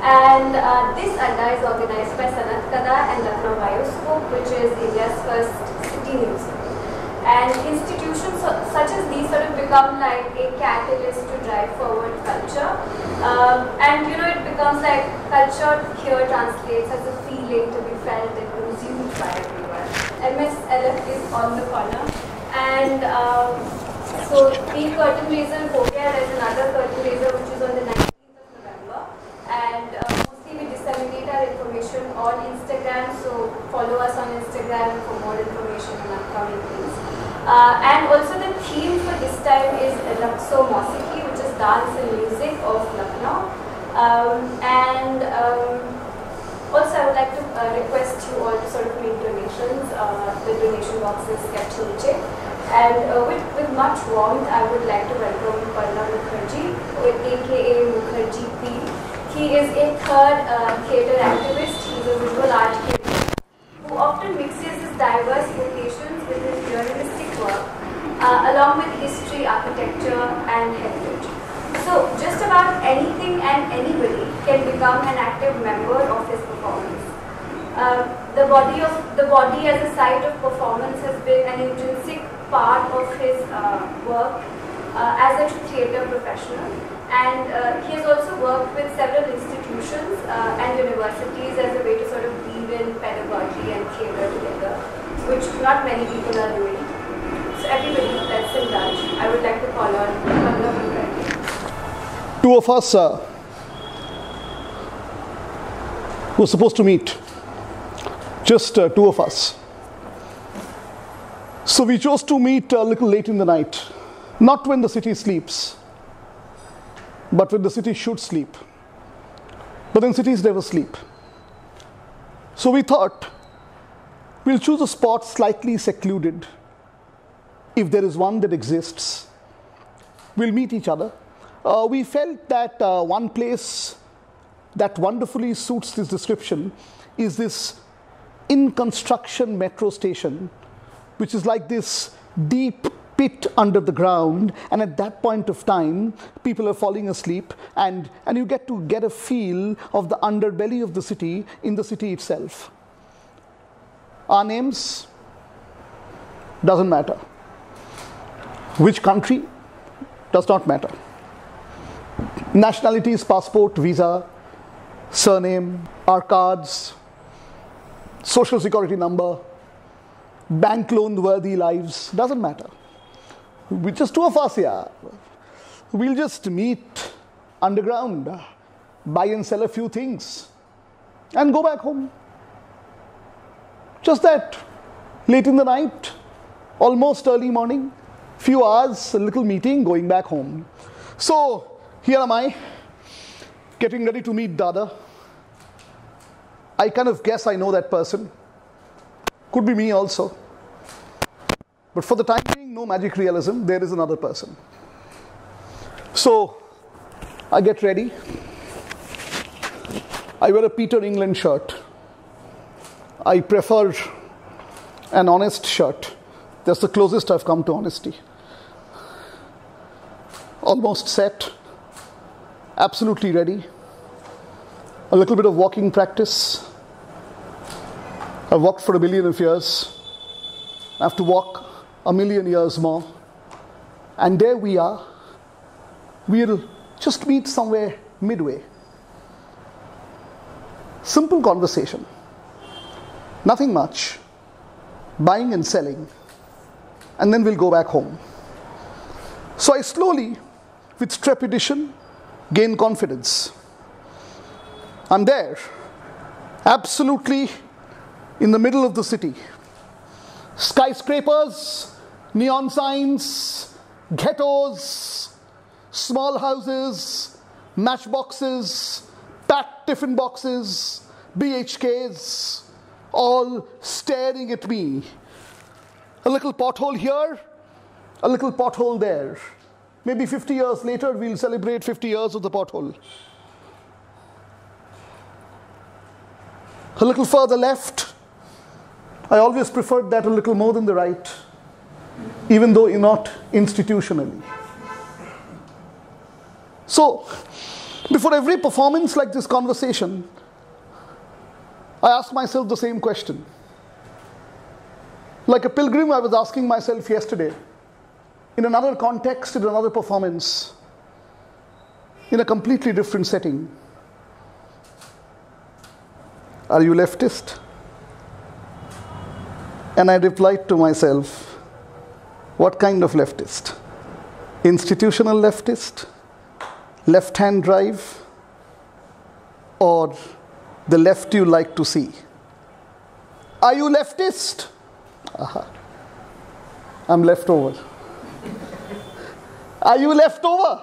And this Adda is organized by Sanatkada and Lucknow Bioscope, which is India's first city museum. And institutions such as these sort of become like a catalyst to drive forward culture. And it becomes like culture here translates as a feeling to be felt and consumed by everyone. MSLF is on the corner. And so the curtain raiser in Korea, there's another curtain raiser which is on the 19th of November. And mostly we disseminate our information on Instagram, so follow us on Instagram for more information on upcoming things. And also the theme for this time is Rakso Mausiki, which is dance and music of Lucknow. Also I would like to request you all to sort of make donations. The donation box is kept niche. And with much warmth, I would like to welcome Parnab Mukherjee, aka Mukherjee P. He is a third theatre activist. He is a visual art critic who often mixes his diverse vocations with his journalistic work, along with history, architecture, and heritage. So, just about anything and anybody can become an active member of his performance. The body as a site of performance has been an intrinsic part of his work as a theatre professional. And he has also worked with several institutions and universities as a way to sort of weave in pedagogy and theatre together, which not many people are doing. So everybody that's in touch, I would like to call on Parnab Mukherjee. Two of us were supposed to meet, just two of us. So we chose to meet a little late in the night, not when the city sleeps, but when the city should sleep. But then cities never sleep. So we thought we'll choose a spot slightly secluded. If there is one that exists, we'll meet each other. We felt that one place that wonderfully suits this description is this in-construction metro station, which is like this deep pit under the ground, and at that point of time, people are falling asleep, and you get to get a feel of the underbelly of the city in the city itself. Our names doesn't matter. Which country does not matter. Nationalities, passport, visa, surname, our cards, social security number, bank loan worthy lives, doesn't matter. We're just two of us here. We'll just meet underground, buy and sell a few things, and go back home. Just that, late in the night, almost early morning, few hours, a little meeting, going back home. So, here am I, getting ready to meet Dada. I kind of guess I know that person. Could be me also. But for the time being, no magic realism, there is another person. So, I get ready. I wear a Peter England shirt. I prefer an honest shirt. That's the closest I've come to honesty. Almost set. Absolutely ready. A little bit of walking practice. I've walked for 1 million of years. I have to walk 1 million years more. And there we are. We'll just meet somewhere midway. Simple conversation. Nothing much. Buying and selling. And then we'll go back home. So I slowly, with trepidation, gain confidence. I'm there. Absolutely in the middle of the city. Skyscrapers, neon signs, ghettos, small houses, matchboxes, packed tiffin boxes, BHKs, all staring at me. A little pothole here, a little pothole there. Maybe 50 years later, we'll celebrate 50 years of the pothole. A little further left, I always preferred that a little more than the right, even though not institutionally. So, Before every performance like this conversation, I ask myself the same question. Like a pilgrim, I was asking myself yesterday, in another context, in another performance, in a completely different setting. Are you leftist? And I replied to myself, what kind of leftist? Institutional leftist? Left-hand drive? Or the left you like to see? Are you leftist? Aha. I'm left over. Are you left over?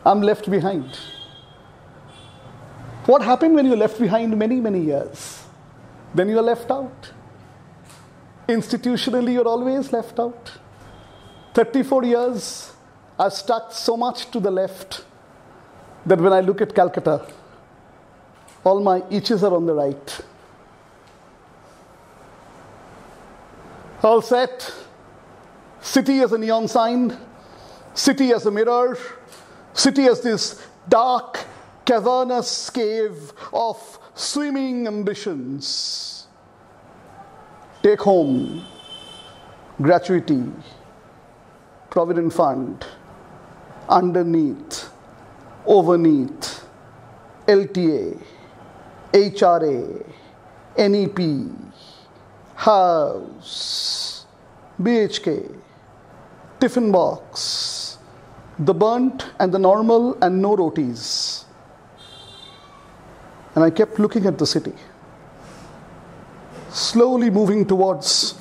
I'm left behind. What happened when you're left behind many, many years? Then you're left out. Institutionally, you're always left out. 34 years, I've stuck so much to the left that when I look at Calcutta, all my itches are on the right. All set. City as a neon sign. City as a mirror. City as this dark, cavernous cave of swimming ambitions. Take home, gratuity, provident fund, underneath, overneath, LTA, HRA, NEP, house, BHK, tiffin box, the burnt and the normal and no rotis. And I kept looking at the city, slowly moving towards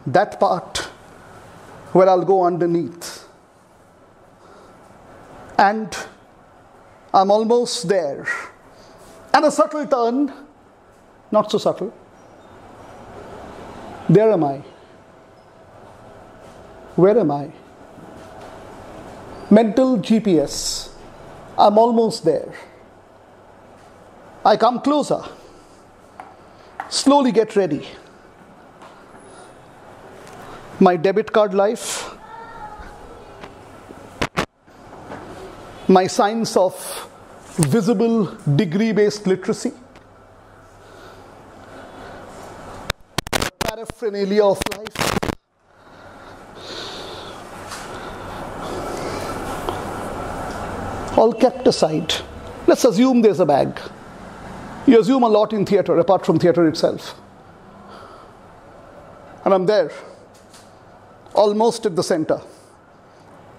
that part where I'll go underneath. And I'm almost there. And a subtle turn, not so subtle. There am I. Where am I? Mental GPS. I'm almost there. I come closer. Slowly get ready. My debit card life. My signs of visible degree-based literacy. The paraphernalia of life. All kept aside. Let's assume there's a bag. You assume a lot in theater, apart from theater itself. And I'm there, almost at the center.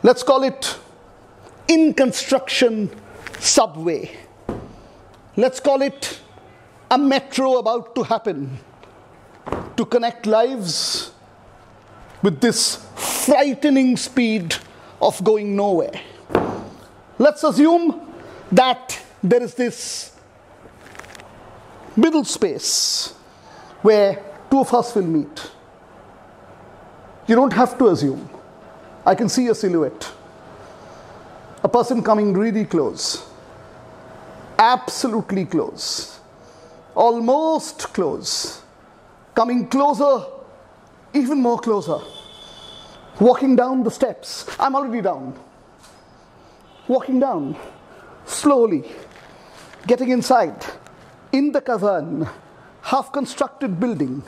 Let's call it in construction subway. Let's call it a metro about to happen to connect lives with this frightening speed of going nowhere. Let's assume that there is this middle space where two of us will meet. You don't have to assume. I can see a silhouette. A person coming really close. Absolutely close. Almost close. Coming closer, even more closer. Walking down the steps. I'm already down. Walking down, slowly, getting inside, in the cavern, half-constructed building,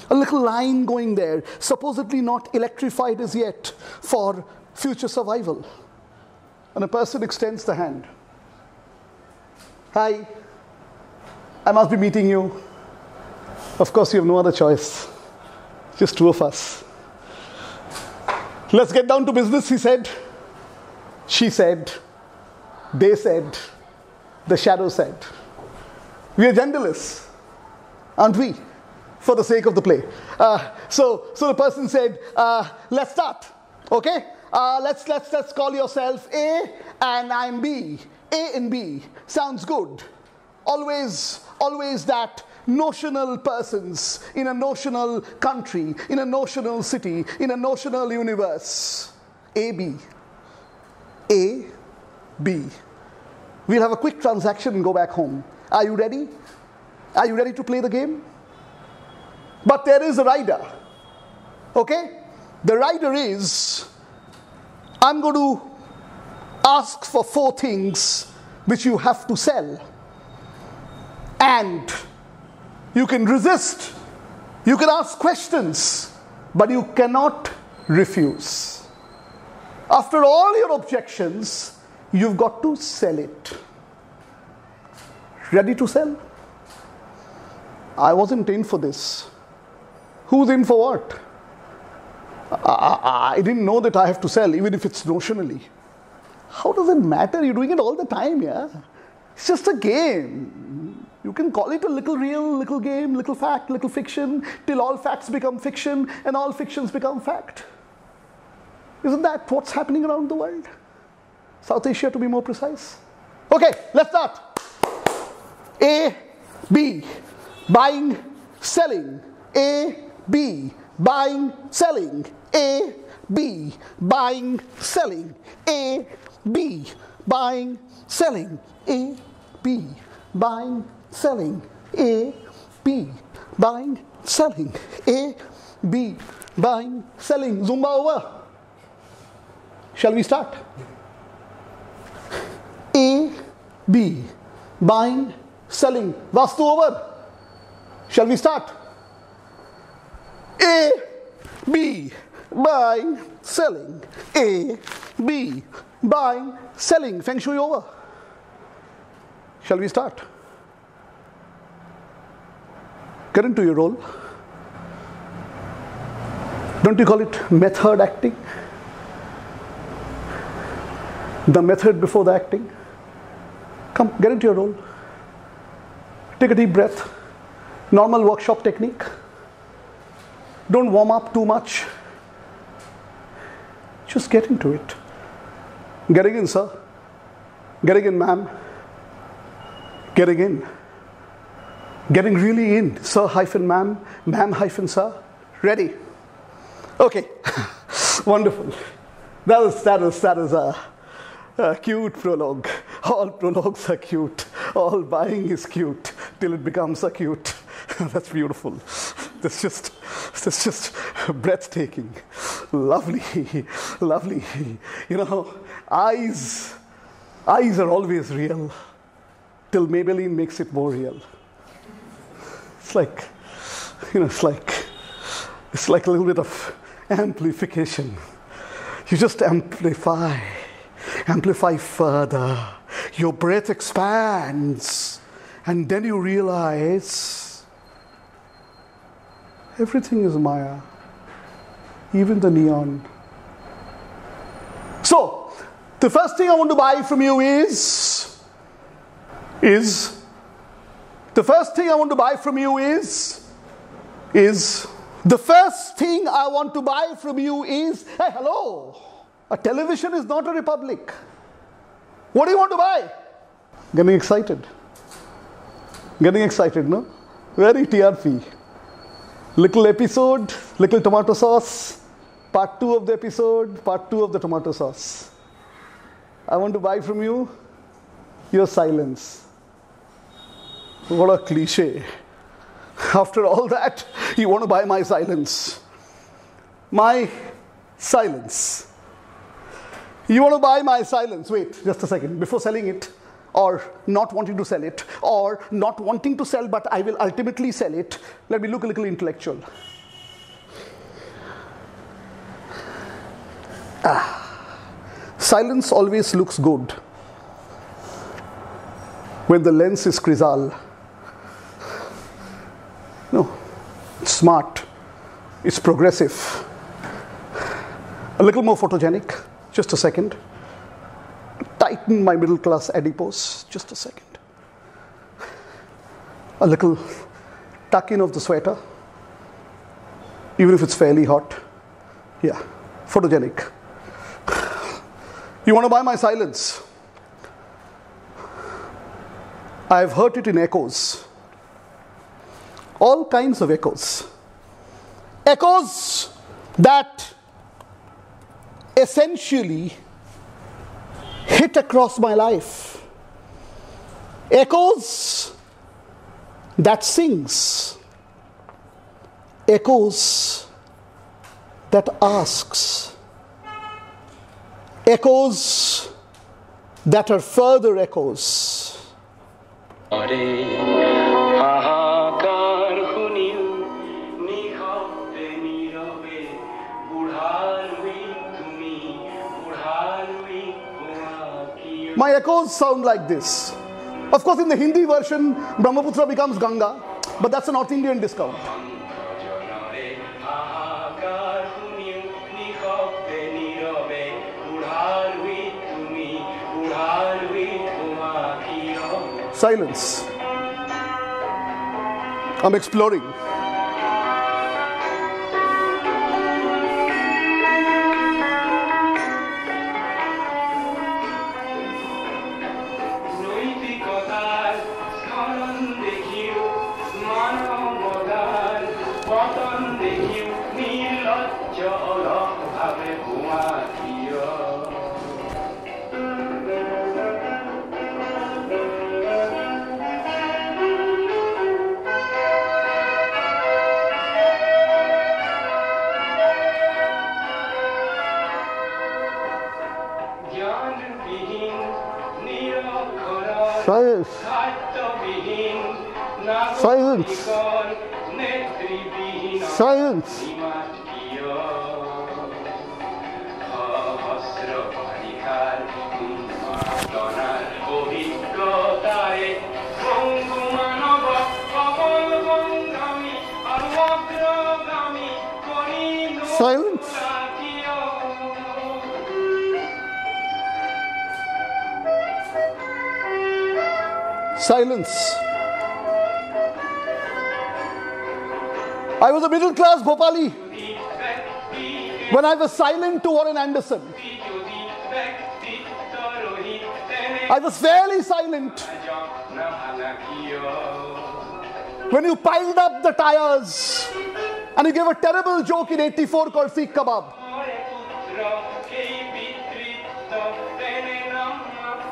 a little line going there, supposedly not electrified as yet for future survival. And a person extends the hand. Hi, I must be meeting you. Of course, you have no other choice. Just two of us. Let's get down to business, he said. She said. They said, the shadow said. We are genderless, aren't we? For the sake of the play. So the person said, let's start, okay? Let's call yourself A and I'm B. A and B sounds good. Always that notional persons in a notional country, in a notional city, in a notional universe. A, B. A, B. We'll have a quick transaction and go back home. Are you ready? Are you ready to play the game? But there is a rider. Okay? The rider is, I'm going to ask for 4 things which you have to sell. And you can resist, you can ask questions, but you cannot refuse. After all your objections, you've got to sell it. Ready to sell? I wasn't in for this. Who's in for what? I didn't know that I have to sell, even if it's notionally. How does it matter? You're doing it all the time, yeah? It's just a game. You can call it a little real, little game, little fact, little fiction, till all facts become fiction and all fictions become fact. Isn't that what's happening around the world? South Asia, to be more precise. Okay, let's start. A, B, buying, selling. A, B, buying, selling. A, B, buying, selling. A, B, buying, selling. A, B, buying, selling. A, B, buying, selling. A, B, buying, selling. Zumba over. Shall we start? A, B, buying, selling. Vastu over. Shall we start? A, B, buying, selling. A, B, buying, selling. Feng Shui over. Shall we start? Get into your role. Don't you call it method acting? The method before the acting. Come, get into your role. Take a deep breath. Normal workshop technique. Don't warm up too much. Just get into it. Getting in, sir. Getting in, ma'am. Getting in. Getting really in. Sir hyphen ma'am. Ma'am hyphen sir. Ready. Okay. Wonderful. That is a cute prologue. All prologues are cute. All buying is cute till it becomes acute. That's beautiful. That's just breathtaking. Lovely, lovely. You know, eyes are always real till Maybelline makes it more real. It's like, you know, it's like a little bit of amplification. You just amplify further. Your breath expands, and then you realize everything is Maya, even the neon. So, the first thing I want to buy from you is the first thing I want to buy from you is hey, hello, a television is not a republic. What do you want to buy? Getting excited, no? Very TRP. Little episode, little tomato sauce, part 2 of the episode, part 2 of the tomato sauce. I want to buy from you your silence. What a cliche. After all that, you want to buy my silence. My silence. You want to buy my silence. Wait, just a second. Before selling it, or not wanting to sell it, or not wanting to sell but I will ultimately sell it, let me look a little intellectual. Silence always looks good when the lens is Crizal. No, it's smart, it's progressive, a little more photogenic. Just a second. Tighten my middle class adipose. Just a second. A little tuck in of the sweater, even if it's fairly hot. Yeah, photogenic. You want to buy my silence? I've heard it in echoes. All kinds of echoes. Echoes that essentially hit across my life. Echoes that sings. Echoes that asks. Echoes that are further echoes. My echoes sound like this. Of course, in the Hindi version, Brahmaputra becomes Ganga, but that's a North Indian discount. Silence. I'm exploring. Silence. Silence. Silence. Silence. Silence. I was a middle-class Bhopali when I was silent to Warren Anderson. I was fairly silent when you piled up the tires and you gave a terrible joke in '84 called Sikh Kebab.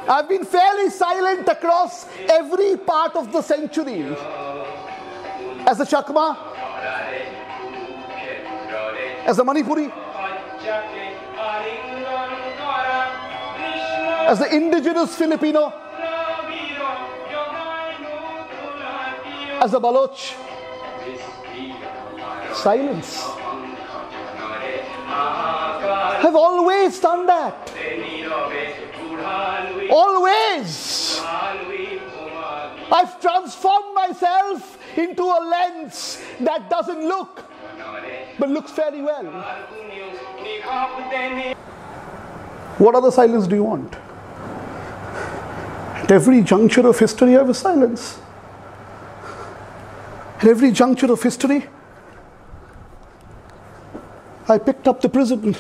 I've been fairly silent across every part of the century. As a Chakma, as a Manipuri, as the indigenous Filipino, as a Baloch. Silence. I've always done that. Always. I've transformed myself into a lens that doesn't look, but looks fairly well. What other silence do you want? At every juncture of history, I have a silence. At every juncture of history, I picked up the prison.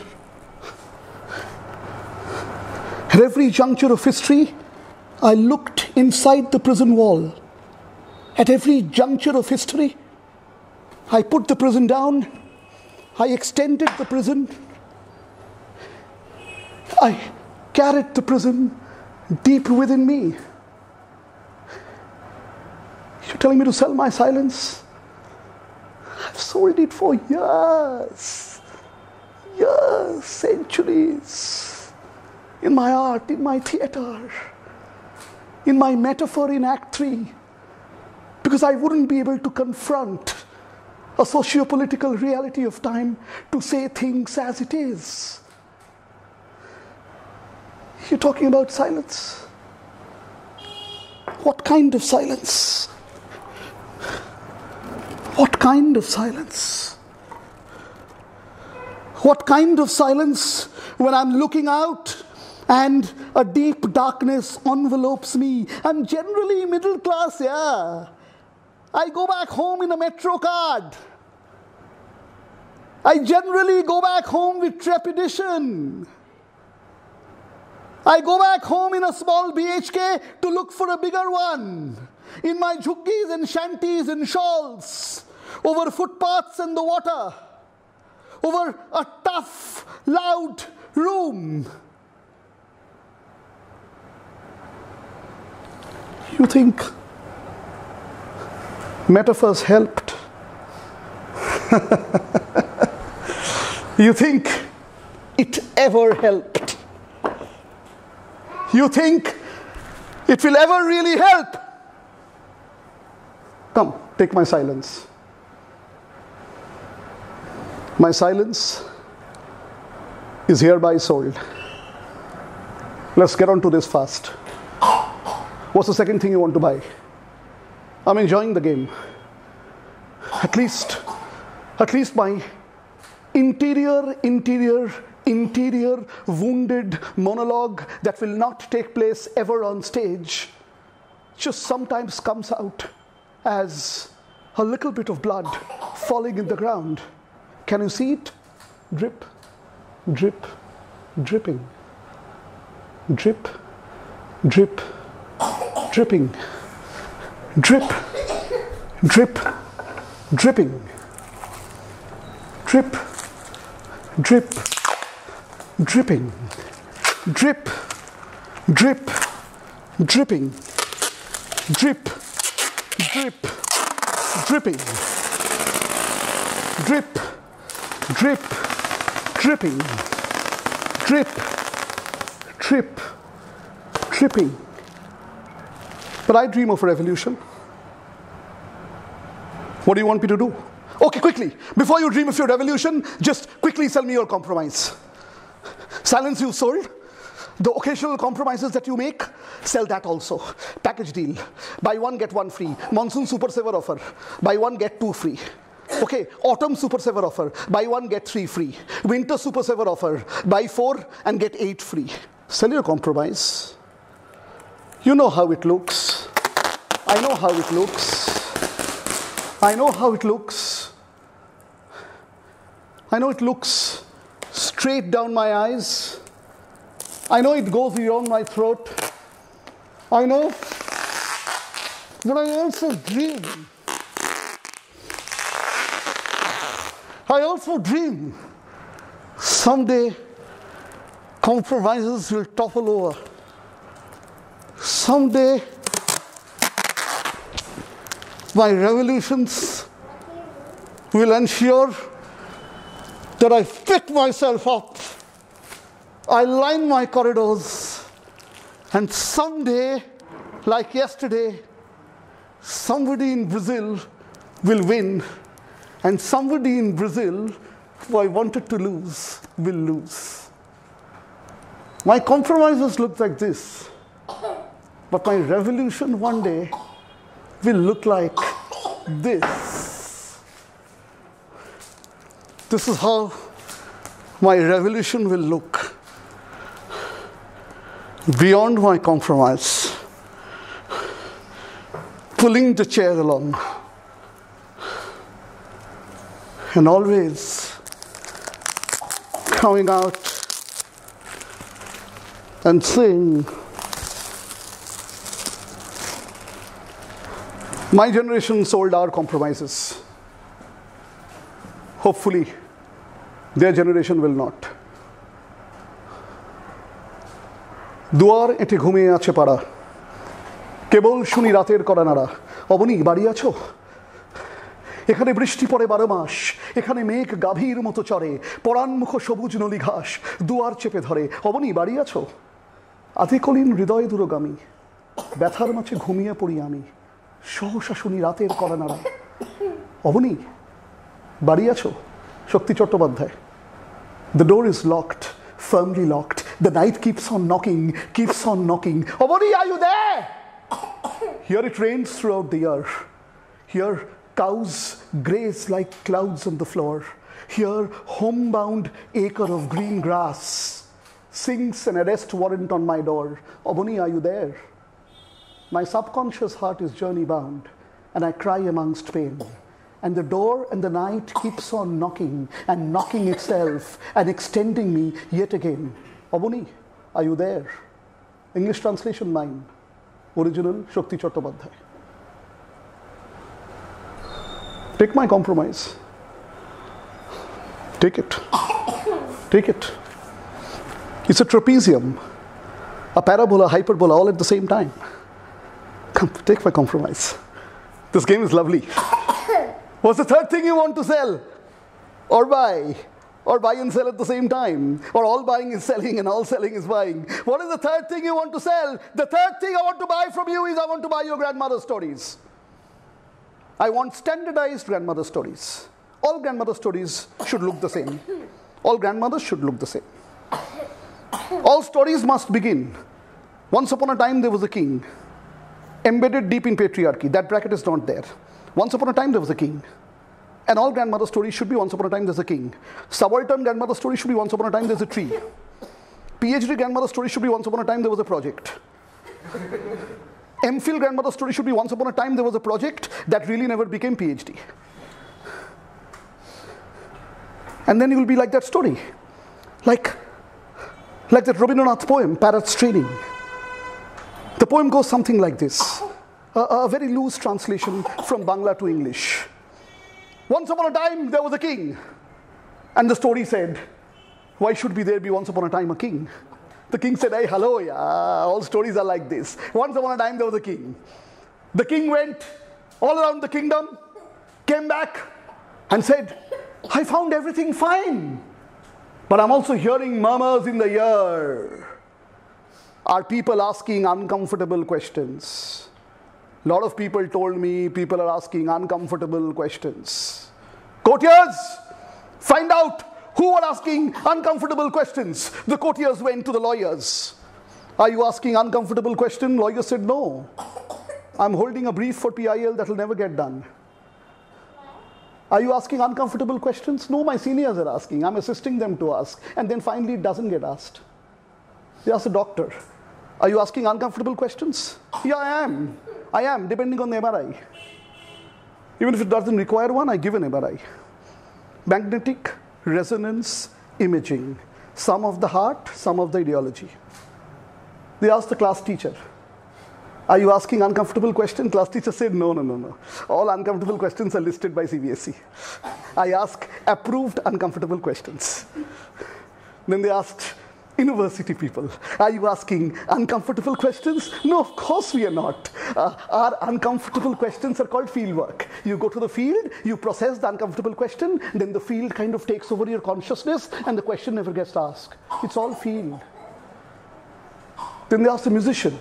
At every juncture of history, I looked inside the prison wall. At every juncture of history, I put the prison down. I extended the prison. I carried the prison deep within me. You're telling me to sell my silence? I've sold it for years. Years, centuries. In my art, in my theater, in my metaphor in Act 3, because I wouldn't be able to confront a socio-political reality of time to say things as it is. You're talking about silence. What kind of silence? What kind of silence? What kind of silence when I'm looking out and a deep darkness envelopes me? I'm generally middle class, yeah. I go back home in a metro card. I generally go back home with trepidation. I go back home in a small BHK to look for a bigger one. In my jhuggis and shanties and shawls, over footpaths and the water, over a tough, loud room. You think metaphors helped? You think it ever helped? You think it will ever really help? Come, take my silence. My silence is hereby sold. Let's get on to this fast. What's the second thing you want to buy? I'm enjoying the game. At least my interior wounded monologue that will not take place ever on stage just sometimes comes out as a little bit of blood falling in the ground. Can you see it? Drip, drip, dripping. Drip, drip, dripping. Drip, drip, dripping. Drip, drip, dripping. Drip, drip, dripping. Drip, drip, dripping. Drip, drip, dripping. Drip, drip, dripping. But I dream of a revolution. What do you want me to do? Okay, quickly. Before you dream of your revolution, just quickly sell me your compromise. Silence you sold. The occasional compromises that you make, sell that also. Package deal. Buy one, get one free. Monsoon Super Saver offer. Buy one, get two free. Okay, Autumn Super Saver offer. Buy one, get three free. Winter Super Saver offer. Buy four and get 8 free. Sell your compromise. You know how it looks. I know how it looks. I know how it looks. I know it looks straight down my eyes. I know it goes beyond my throat. I know. But I also dream. I also dream someday compromises will topple over. Someday my revolutions will ensure that I pick myself up, I line my corridors, and someday, like yesterday, somebody in Brazil will win, and somebody in Brazil who I wanted to lose will lose. My compromises look like this, but my revolution one day will look like this. This is how my revolution will look. Beyond my compromise, pulling the chair along, and always coming out and saying, my generation sold our compromises. Hopefully, their generation will not. দুয়ার এঁটে ঘুমিয়ে আছে পাড়া, কেবল শুনি রাতের করা নাড়া। অবনী বাড়ি আছো? এখানে বৃষ্টি পড়ে 12 মাস, এখানে মেঘ গাভীর মতো চড়ে, পরাণমুখ সবুজ নলি ঘাস দুয়ার চেপে ধরে। অবনী বাড়ি আছো? আধিকলীন হৃদয় দূরগামী, ব্যথার মাঝে ঘুমিয়ে পড়ি আমি, সহসা শুনি রাতের করা নাড়া। অবনী বাড়ি আছো? শক্তি Chattopadhyay. The door is locked, firmly locked. The night keeps on knocking, keeps on knocking. Obani, are you there? Here it rains throughout the year. Here cows graze like clouds on the floor. Here homebound acre of green grass sings an arrest warrant on my door. Obani, are you there? My subconscious heart is journey bound, and I cry amongst pain. And the door and the night keeps on knocking and knocking itself and extending me yet again. Obani, are you there? English translation mine. Original Shakti Chattopadhyay. Take my compromise. Take it. Take it. It's a trapezium, a parabola, hyperbola, all at the same time. Come, take my compromise. This game is lovely. What's the third thing you want to sell or buy? Or buy and sell at the same time? Or all buying is selling and all selling is buying? What is the third thing you want to sell? The third thing I want to buy from you is I want to buy your grandmother's stories. I want standardized grandmother stories. All grandmother stories should look the same. All grandmothers should look the same. All stories must begin. Once upon a time there was a king, embedded deep in patriarchy. That bracket is not there. Once upon a time there was a king. And all grandmother stories should be once upon a time there's a king. Subaltern grandmother story should be once upon a time there's a tree. PhD grandmother story should be once upon a time there was a project. MPhil grandmother story should be once upon a time there was a project that really never became PhD. And then you will be like that story. Like that Rabindranath poem, Parrot's Training. The poem goes something like this. A very loose translation from Bangla to English. Once upon a time there was a king. And the story said, why should there be once upon a time a king? The king said, hey, hello, yeah, all stories are like this. Once upon a time there was a king. The king went all around the kingdom, came back and said, I found everything fine. But I'm also hearing murmurs in the ear. Are people asking uncomfortable questions? A lot of people told me people are asking uncomfortable questions. Courtiers, find out who are asking uncomfortable questions. The courtiers went to the lawyers. Are you asking uncomfortable question? Lawyers said no. I'm holding a brief for PIL that will never get done. Are you asking uncomfortable questions? No, my seniors are asking. I'm assisting them to ask. And then finally it doesn't get asked. They ask the doctor, are you asking uncomfortable questions? Yeah, I am. I am, depending on the MRI. Even if it doesn't require one, I give an MRI. Magnetic resonance imaging. Some of the heart, some of the ideology. They asked the class teacher, are you asking uncomfortable questions? Class teacher said, no. All uncomfortable questions are listed by CBSE. I ask approved uncomfortable questions. Then they asked university people, are you asking uncomfortable questions? No, of course we are not. Our uncomfortable questions are called field work. You go to the field, you process the uncomfortable question, then the field kind of takes over your consciousness and the question never gets asked. It's all field. Then they asked the musician,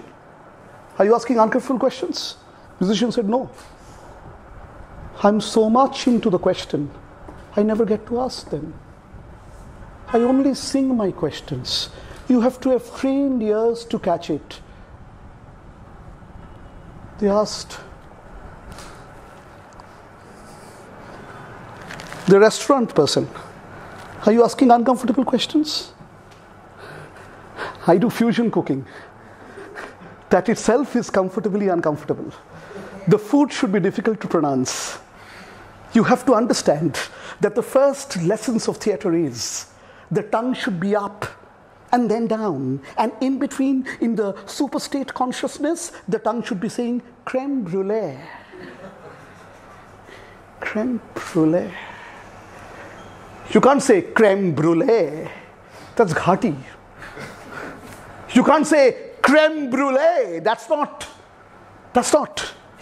are you asking uncomfortable questions? Musician said, no. I'm so much into the question, I never get to ask them. I only sing my questions. You have to have trained ears to catch it. They asked the restaurant person, are you asking uncomfortable questions? I do fusion cooking. That itself is comfortably uncomfortable. The food should be difficult to pronounce. You have to understand that the first lessons of theater is the tongue should be up and then down. And in between, in the superstate consciousness, the tongue should be saying creme brulee. Creme brulee. You can't say creme brulee. That's ghati. You can't say creme brulee. That's not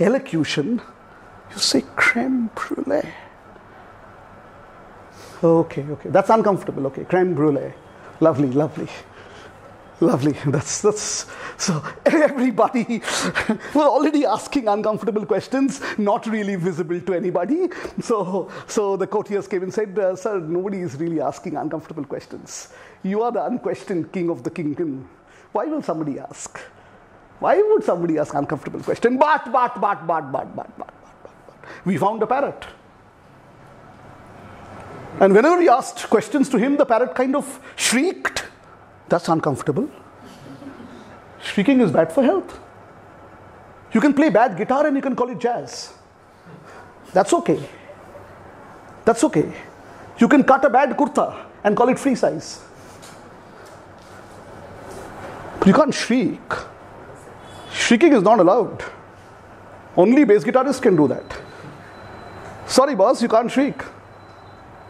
elocution. You say creme brulee. Okay. That's uncomfortable. Okay, creme brulee. Lovely. That's so everybody was already asking uncomfortable questions, not really visible to anybody. So the courtiers came and said, sir, nobody is really asking uncomfortable questions. You are the unquestioned king of the kingdom. Why will somebody ask? Why would somebody ask uncomfortable question? But. We found a parrot. And whenever we asked questions to him, the parrot kind of shrieked. That's uncomfortable. Shrieking is bad for health. You can play bad guitar and you can call it jazz. That's okay. You can cut a bad kurta and call it free size. But you can't shriek. Shrieking is not allowed. Only bass guitarists can do that. Sorry boss, you can't shriek.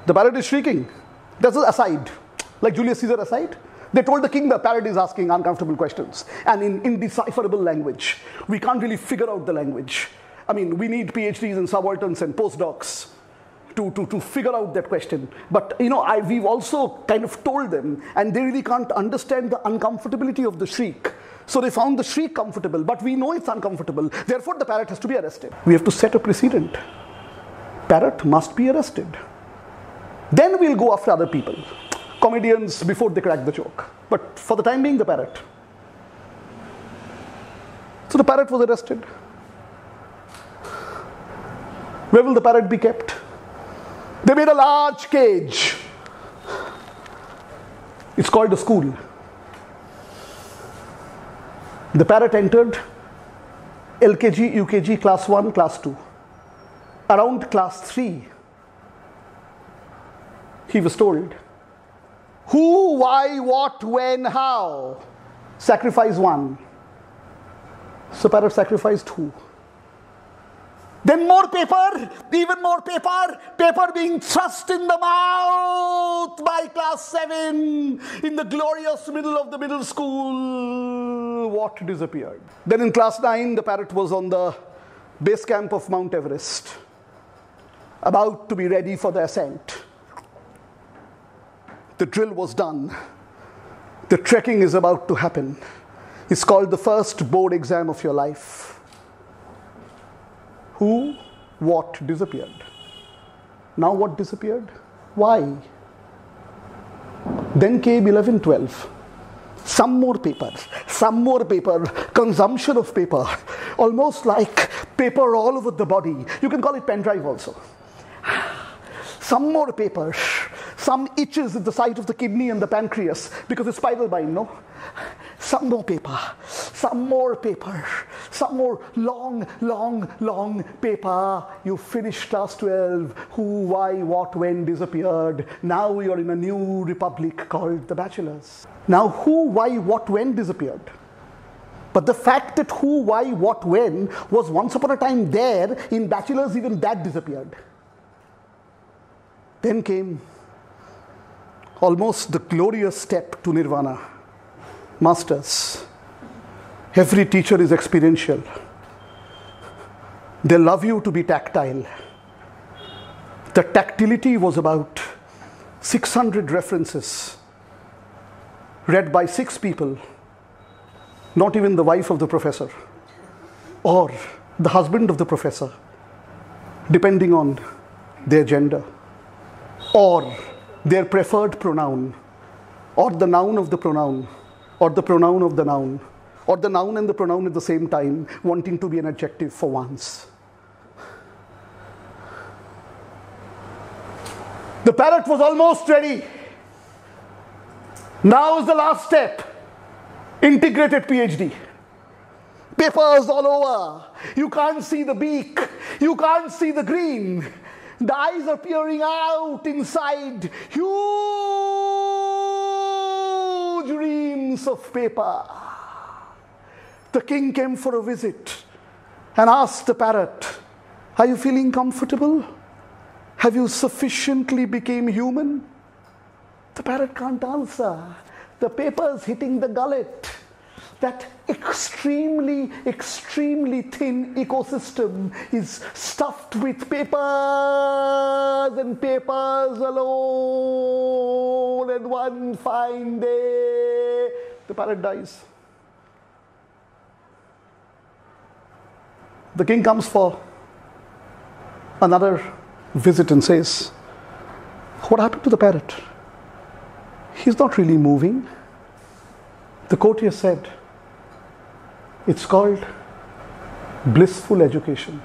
The parrot is shrieking. That's an aside. Like Julius Caesar aside. They told the king the parrot is asking uncomfortable questions. And in indecipherable language. We can't really figure out the language. I mean, we need PhDs and subalterns and postdocs to figure out that question. But we've also kind of told them, and they really can't understand the uncomfortability of the shriek. So they found the shriek comfortable, but we know it's uncomfortable. Therefore, the parrot has to be arrested. We have to set a precedent. Parrot must be arrested. Then we'll go after other people. Comedians before they crack the joke. But for the time being, the parrot. So the parrot was arrested. Where will the parrot be kept? They made a large cage. It's called a school. The parrot entered LKG, UKG, class 1, class 2. Around class 3, he was told, who, why, what, when, how. Sacrifice 1. So parrot sacrificed who? Then more paper, even more paper, paper being thrust in the mouth by class 7 in the glorious middle of the middle school. What disappeared? Then in class 9, the parrot was on the base camp of Mount Everest, about to be ready for the ascent. The drill was done. The trekking is about to happen. It's called the first board exam of your life. Who, what disappeared? Now what disappeared? Why? Then came 11, 12. Some more paper, consumption of paper, almost like paper all over the body. You can call it pen drive also. Some more paper, some itches at the site of the kidney and the pancreas because it's spiral bind, no? Some more paper, some more paper, some more long paper. You finished class 12. Who, why, what, when disappeared. Now you're in a new republic called the bachelors. Now who, why, what, when disappeared. But the fact that who, why, what, when was once upon a time there in bachelors, even that disappeared. Then came almost the glorious step to nirvana. Masters. Every teacher is experiential. They love you to be tactile. The tactility was about 600 references read by 6 people, not even the wife of the professor or the husband of the professor, depending on their gender or their preferred pronoun or the noun of the pronoun or the pronoun of the noun or the noun and the pronoun at the same time, wanting to be an adjective for once. The parrot was almost ready. Now is the last step. Integrated PhD. Papers all over. You can't see the beak. You can't see the green. The eyes are peering out inside huge reams of paper. The king came for a visit and asked the parrot, are you feeling comfortable? Have you sufficiently become human? The parrot can't answer. The paper's hitting the gullet. That extremely thin ecosystem is stuffed with papers and papers alone. And one fine day, the parrot dies. The king comes for another visit and says, what happened to the parrot? He's not really moving. The courtier said, it's called blissful education.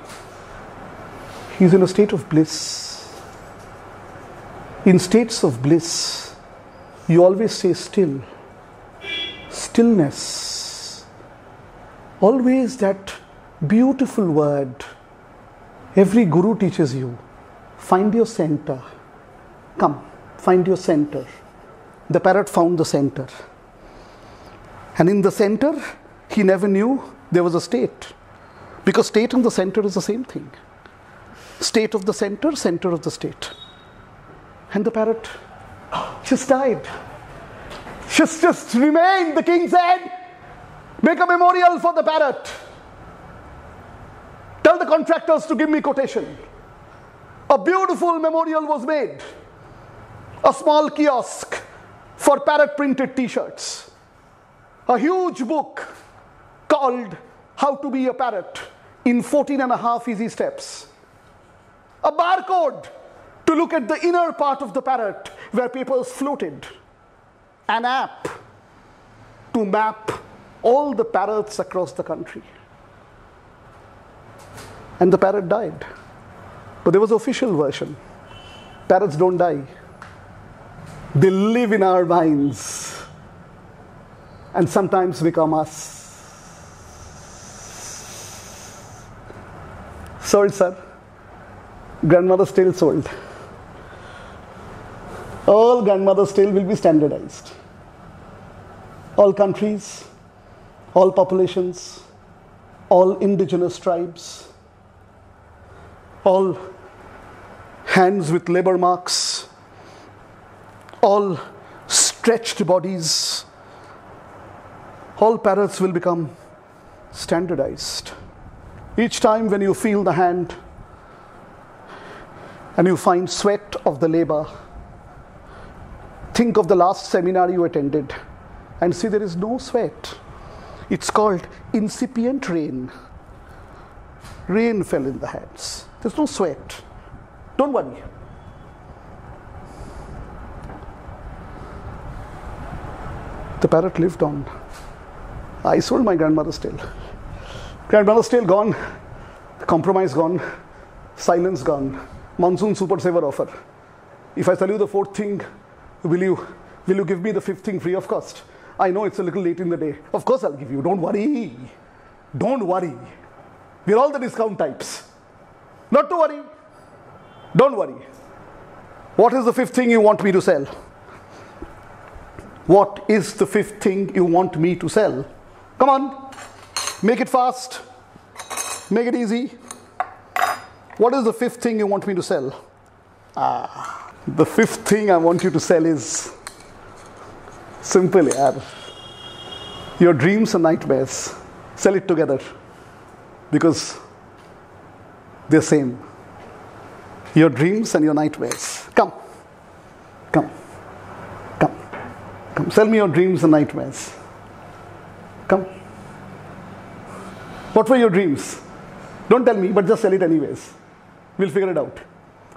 He's in a state of bliss. In states of bliss, you always stay still. Stillness. Always that beautiful word. Every guru teaches you. Find your center. Come, find your center. The parrot found the center. And in the center, he never knew there was a state. Because state and the center is the same thing. State of the center, center of the state. And the parrot just died. Just remained, the king said. Make a memorial for the parrot. Tell the contractors to give me quotation. a beautiful memorial was made. A small kiosk for parrot-printed t-shirts. A huge book called How to Be a Parrot in 14.5 easy steps. A barcode to look at the inner part of the parrot where papers floated. An app to map all the parrots across the country. And the parrot died. But there was an official version. Parrots don't die. They live in our minds and sometimes become us. Sold, sir. Grandmother's tale sold. All grandmother's tale will be standardized. All countries, all populations, all indigenous tribes, all hands with labor marks, all stretched bodies, all parrots will become standardized. Each time when you feel the hand and you find sweat of the labor, think of the last seminar you attended and see there is no sweat. It's called incipient rain. Rain fell in the hands. There's no sweat. Don't worry. The parrot lived on. I sold my grandmother's tale. Grandmother's tale gone, compromise gone, silence gone, monsoon super saver offer. If I tell you the fourth thing, will you give me the fifth thing free of cost? I know it's a little late in the day. Of course I'll give you. Don't worry. Don't worry. We're all the discount types. Not to worry. Don't worry. What is the fifth thing you want me to sell? What is the fifth thing you want me to sell? Come on. Make it fast. Make it easy. What is the fifth thing you want me to sell? The fifth thing I want you to sell is simple, yaar. Your dreams and nightmares. Sell it together. Because they're same. Your dreams and your nightmares. Come. Come. Come. Come. Sell me your dreams and nightmares. Come. What were your dreams? Don't tell me, but just sell it anyways. We'll figure it out.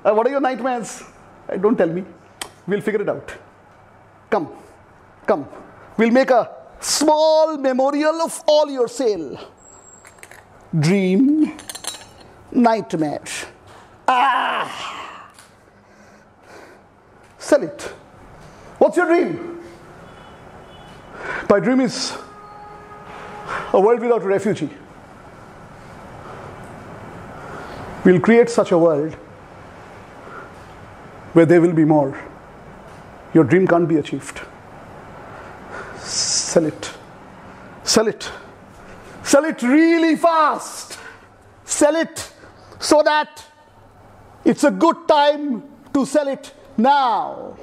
What are your nightmares? Don't tell me. We'll figure it out. Come. Come. We'll make a small memorial of all your sale. Dream, nightmare. Sell it. What's your dream? My dream is a world without a refugee. We'll create such a world where there will be more. Your dream can't be achieved. Sell it. Sell it. Sell it really fast. Sell it so that it's a good time to sell it now.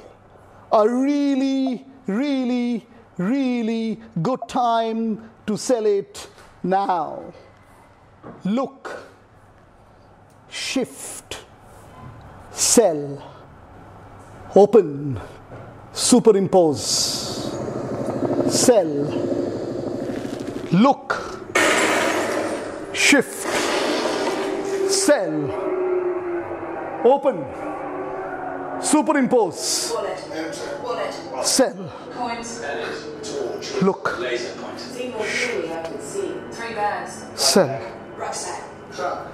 A really, really, really good time to sell it now. Look. Shift. Sell. Open. Superimpose. Sell. Look. Shift. Sell. Open. Superimpose. Wallet. Sell. Coins. Torch. Look. Laser pointer. Seymour Fury, I can see. 3 bags. Sell. Rucksack. Truck.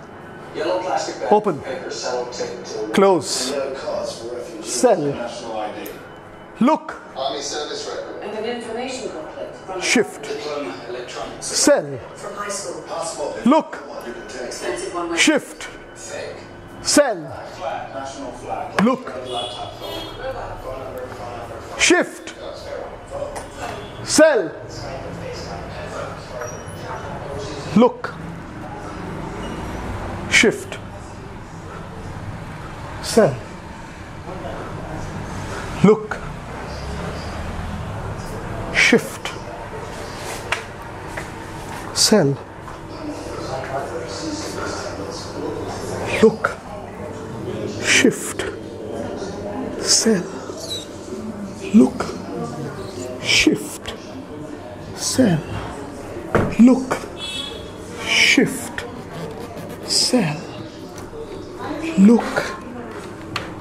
Yellow plastic bag. Open. Paper sellotape. Close. Yellow cards for refugees. Sell. National ID. Look. Army service record. And an information booklet. From Shift. Diploma. Electronics. Sell. From high school. Passport. Look. What you can take. Expensive one way. Shift. Fake. Sell. Flag. National flag. Look. Laptop phone. Shift. Sell. Look. Shift. Sell. Look. Shift. Sell. Look. shift, cell, look, shift, cell, look, shift, cell, look,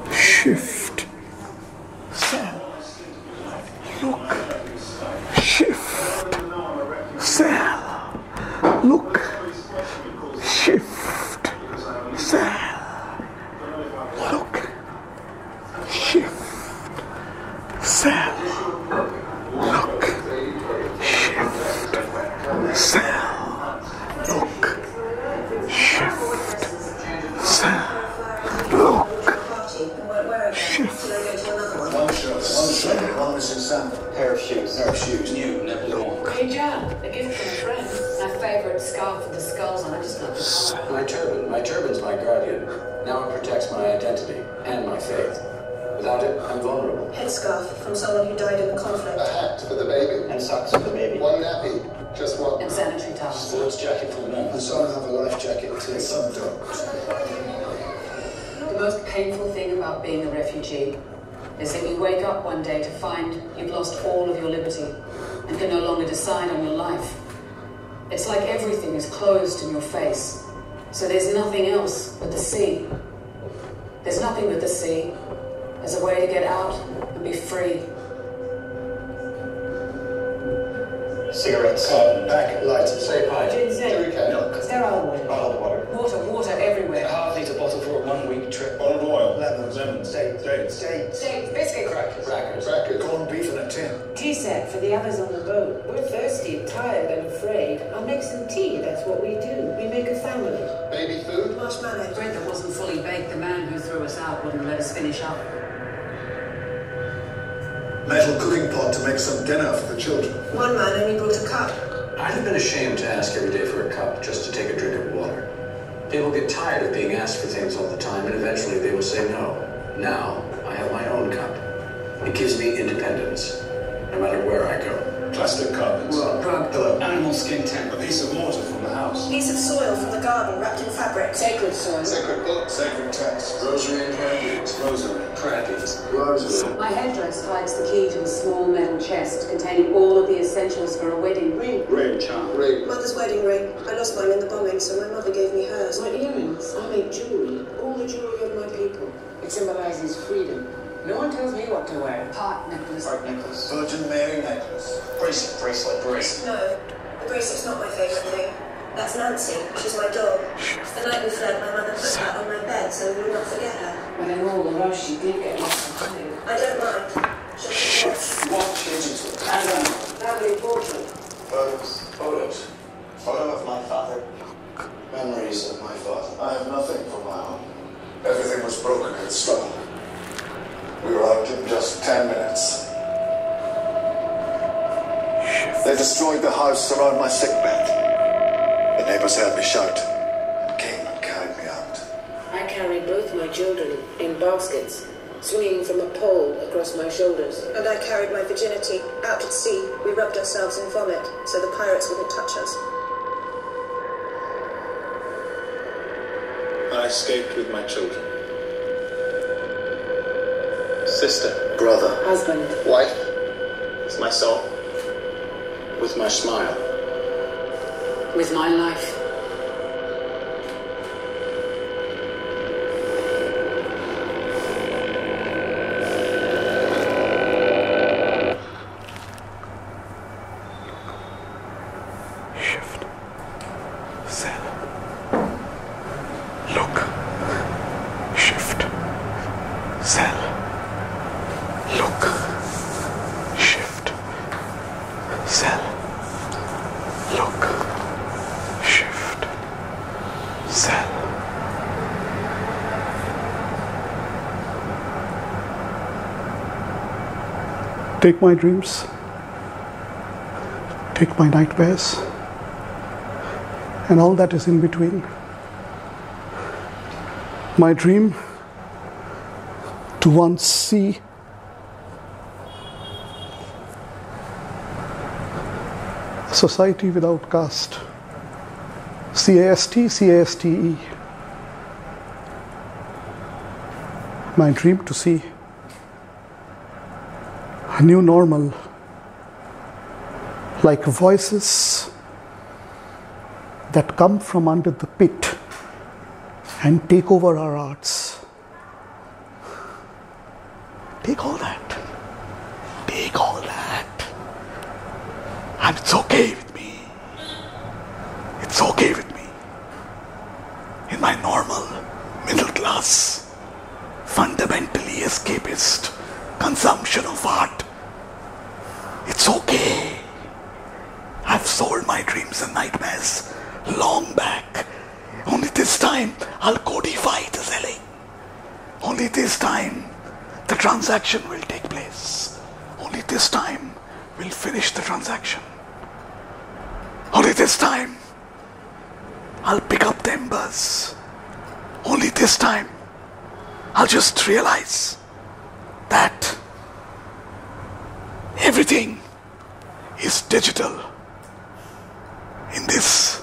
shift, cell, look, shift, cell, look, shift, cell, look, shift, cell, look, shift, cell, look, shift, cell, look, shift. One shirt, one missing sandal. Pair of shoes, new, never worn. Hey, John, a gift from a friend. My favourite scarf with the skulls on it. I just love it. My turban's my guardian. Now it protects my identity and my faith. Without it, I'm vulnerable. Headscarf from someone who died in the conflict. A hat for the baby. And socks for the baby. One nappy. Just one. And sanitary towels. Sports jacket for the men. And some have a life jacket too. Some don't. The most painful thing about being a refugee is that you wake up one day to find you've lost all of your liberty and can no longer decide on your life. It's like everything is closed in your face. So there's nothing else but the sea. There's nothing but the sea. There's a way to get out and be free. Cigarettes. Packet, lighter. Say hi. Ginseng. Milk. Sterile water. Bottled water. Water everywhere. Hardly to bottle for a 1 week trip. Bottled oil. Lemons. Steak. Steaks, biscuit crackers. Crackers. Corned beef in a tin. Tea set for the others on the boat. We're thirsty, tired, and afraid. I'll make some tea, that's what we do. We make a family. Baby food. Marshmallow. Bread that wasn't fully baked, the man who threw us out wouldn't let us finish up. Metal cooking pot to make some dinner for the children. One man only brought a cup. I'd have been ashamed to ask every day for a cup just to take a drink of water. People get tired of being asked for things all the time, and eventually they will say no. Now, I have my own cup. It gives me independence, no matter where I go. Plastic carpets. Rug. Pillow. Animal skin tent. A piece of mortar from the house. Piece of soil from the garden wrapped in fabric. Sacred soil. Sacred book. Sacred text. Rosary and prayer beads. Rosary. Prayer beads. Rosary. My headdress hides the key to a small metal chest containing all of the essentials for a wedding. Ring. Ring. Charm. Ring. Mother's wedding ring. I lost mine in the bombing, so my mother gave me hers. My earrings. I make jewelry. All the jewelry of my people. It symbolizes freedom. No one tells me what to wear. Heart necklace. Heart necklace. Virgin Mary necklace. Bracelet. No, the bracelet's not my favourite thing. That's Nancy. She's my dog. The night we fled, my mother put her on my bed so we would not forget her. But in all the rush, she did get lost and tired. I don't mind. She'll Watch. And a family portrait. Photos. Photo of my father. Memories of my father. I have nothing from my home. Everything was broken and stolen. We were out in just 10 minutes. They destroyed the house around my sickbed. The neighbors heard me shout and came and carried me out. I carried both my children in baskets, swinging from a pole across my shoulders. And I carried my virginity. Out at sea, we rubbed ourselves in vomit so the pirates wouldn't touch us. I escaped with my children. Sister. Brother. Husband. Wife. With my soul. With my smile. With my life. Shift, cell, look, shift, cell, look, shift, cell, look, shift, cell. Take my dreams, take my nightmares, and all that is in between. My dream to once see a society without caste. CAST, CASTE. My dream to see a new normal, like voices that come from under the pit and take over our arts. Take all that. Take all that. And it's okay with me. It's okay with me. In my normal, middle class, fundamentally escapist consumption of art, it's okay. I've sold my dreams and nightmares long back. Only this time I'll codify the selling. Only this time the transaction will take place. Only this time we'll finish the transaction. Only this time I'll pick up the embers. Only this time I'll just realize that everything is digital in this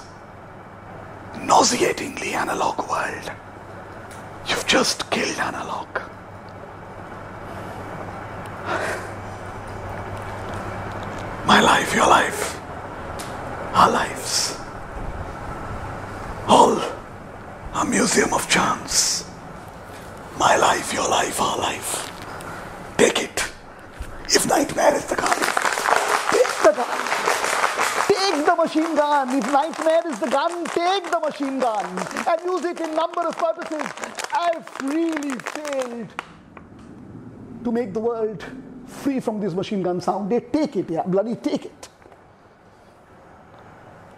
nauseatingly analog world. You've just killed analog. My life, your life, our lives, all a museum of chance. My life, your life, our life. Take it. If nightmare is the gun, take the gun. Take the machine gun. If nightmare is the gun, take the machine gun and use it in number of purposes. I've really failed to make the world free from this machine gun sound. They take it, yeah, bloody take it.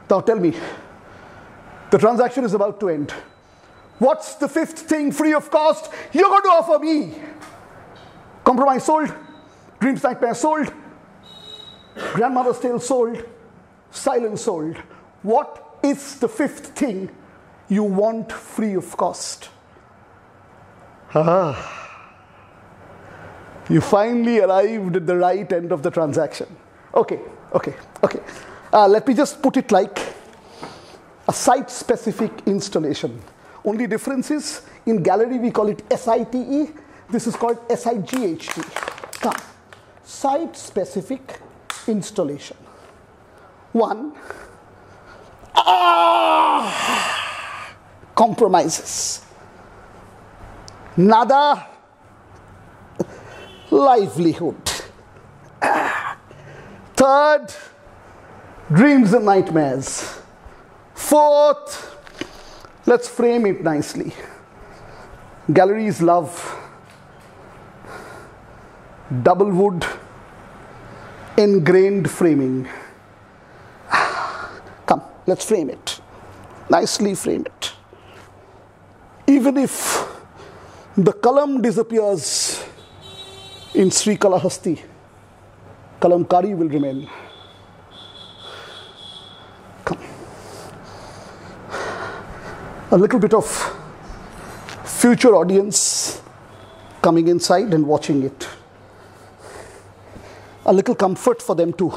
Now tell me, the transaction is about to end. What's the fifth thing free of cost you're going to offer me? Compromise sold, dreams, nightmares sold, grandmother's tale sold, silence sold. What is the fifth thing you want free of cost? You finally arrived at the right end of the transaction. Okay. Let me just put it like a site-specific installation. Only difference is, in gallery we call it SITE, this is called SIGHT. Come, site-specific installation. One, compromises. Nada, livelihood. Third, dreams and nightmares. Fourth, let's frame it nicely. Galleries love double wood, ingrained framing. Come, let's frame it. Nicely frame it. Even if the kalam disappears in Sri Kalahasti, kalamkari will remain. Come. A little bit of future audience coming inside and watching it. A little comfort for them to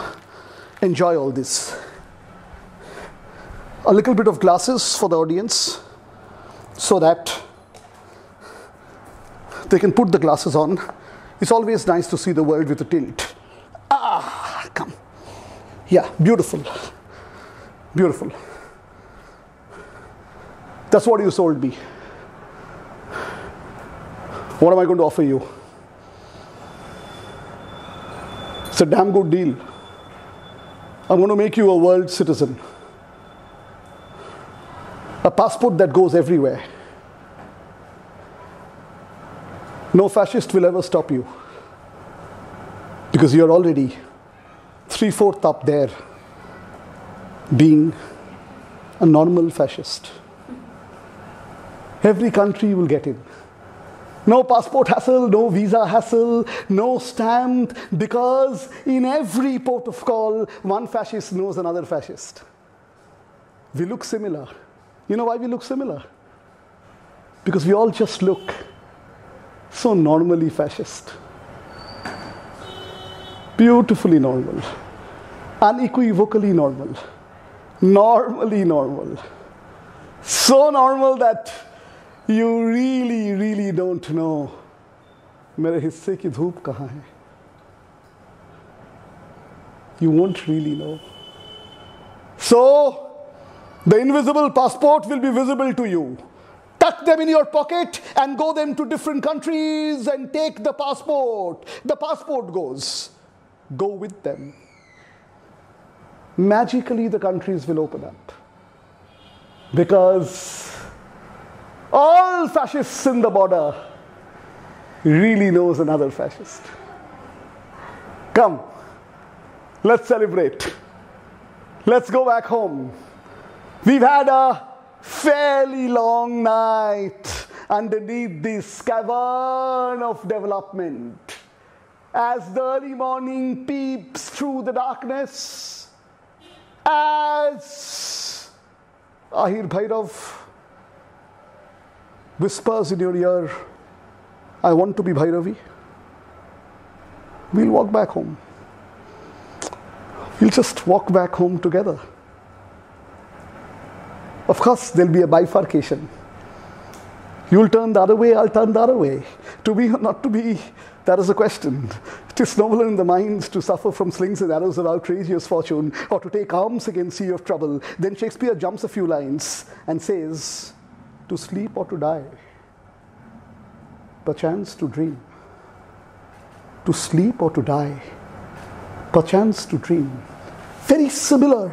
enjoy all this. A little bit of glasses for the audience so that they can put the glasses on. It's always nice to see the world with a tilt. Come. Yeah, beautiful. Beautiful. That's what you sold me. What am I going to offer you? It's a damn good deal. I'm going to make you a world citizen. A passport that goes everywhere. No fascist will ever stop you. Because you're already 3/4 up there being a normal fascist. Every country will get in. No passport hassle, no visa hassle, no stamp, because in every port of call, one fascist knows another fascist. We look similar. You know why we look similar? Because we all just look so normally fascist. Beautifully normal. Unequivocally normal. Normally normal. So normal that you really, really don't know मेरे हिस्से की धूप कहाँ है? You won't really know. So, the invisible passport will be visible to you. Tuck them in your pocket and go them to different countries and take the passport. The passport goes. Go with them. Magically, the countries will open up. Because all fascists in the border really knows another fascist. Come, let's celebrate. Let's go back home. We've had a fairly long night underneath this cavern of development. As the early morning peeps through the darkness, as Ahir Bhairav whispers in your ear, I want to be Bhairavi, we'll walk back home. We'll just walk back home together. Of course, there'll be a bifurcation. You'll turn the other way, I'll turn the other way. To be or not to be, that is a question. It is nobler in the mind to suffer from slings and arrows of outrageous fortune, or to take arms against sea of trouble. Then Shakespeare jumps a few lines and says, to sleep or to die, perchance to dream. To sleep or to die, perchance to dream. Very similar,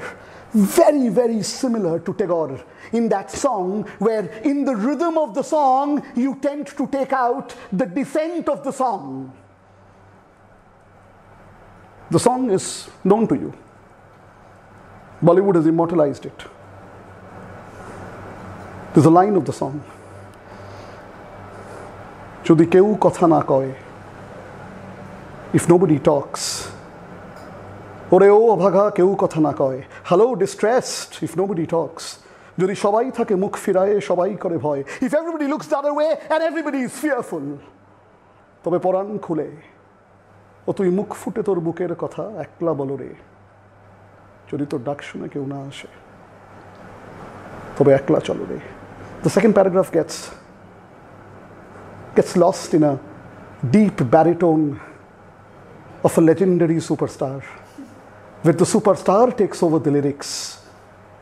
very, very similar to Tagore in that song, where in the rhythm of the song, you tend to take out the dissent of the song. The song is known to you. Bollywood has immortalized it. There's a line of the song. Jodi keu kotha na koy. If nobody talks. Ore o abhaga keu kotha na koy. Hello, distressed, if nobody talks. Jodi shobai thake mukh firaye, shobai kore bhoy. If everybody looks the other way and everybody is fearful, tobe poran khule. O tui mukh fute tor buker kotha ekla bolo re. Jodi tor dak shune keu na ashe, tobe ekla chalo re. The second paragraph gets lost in a deep baritone of a legendary superstar, where the superstar takes over the lyrics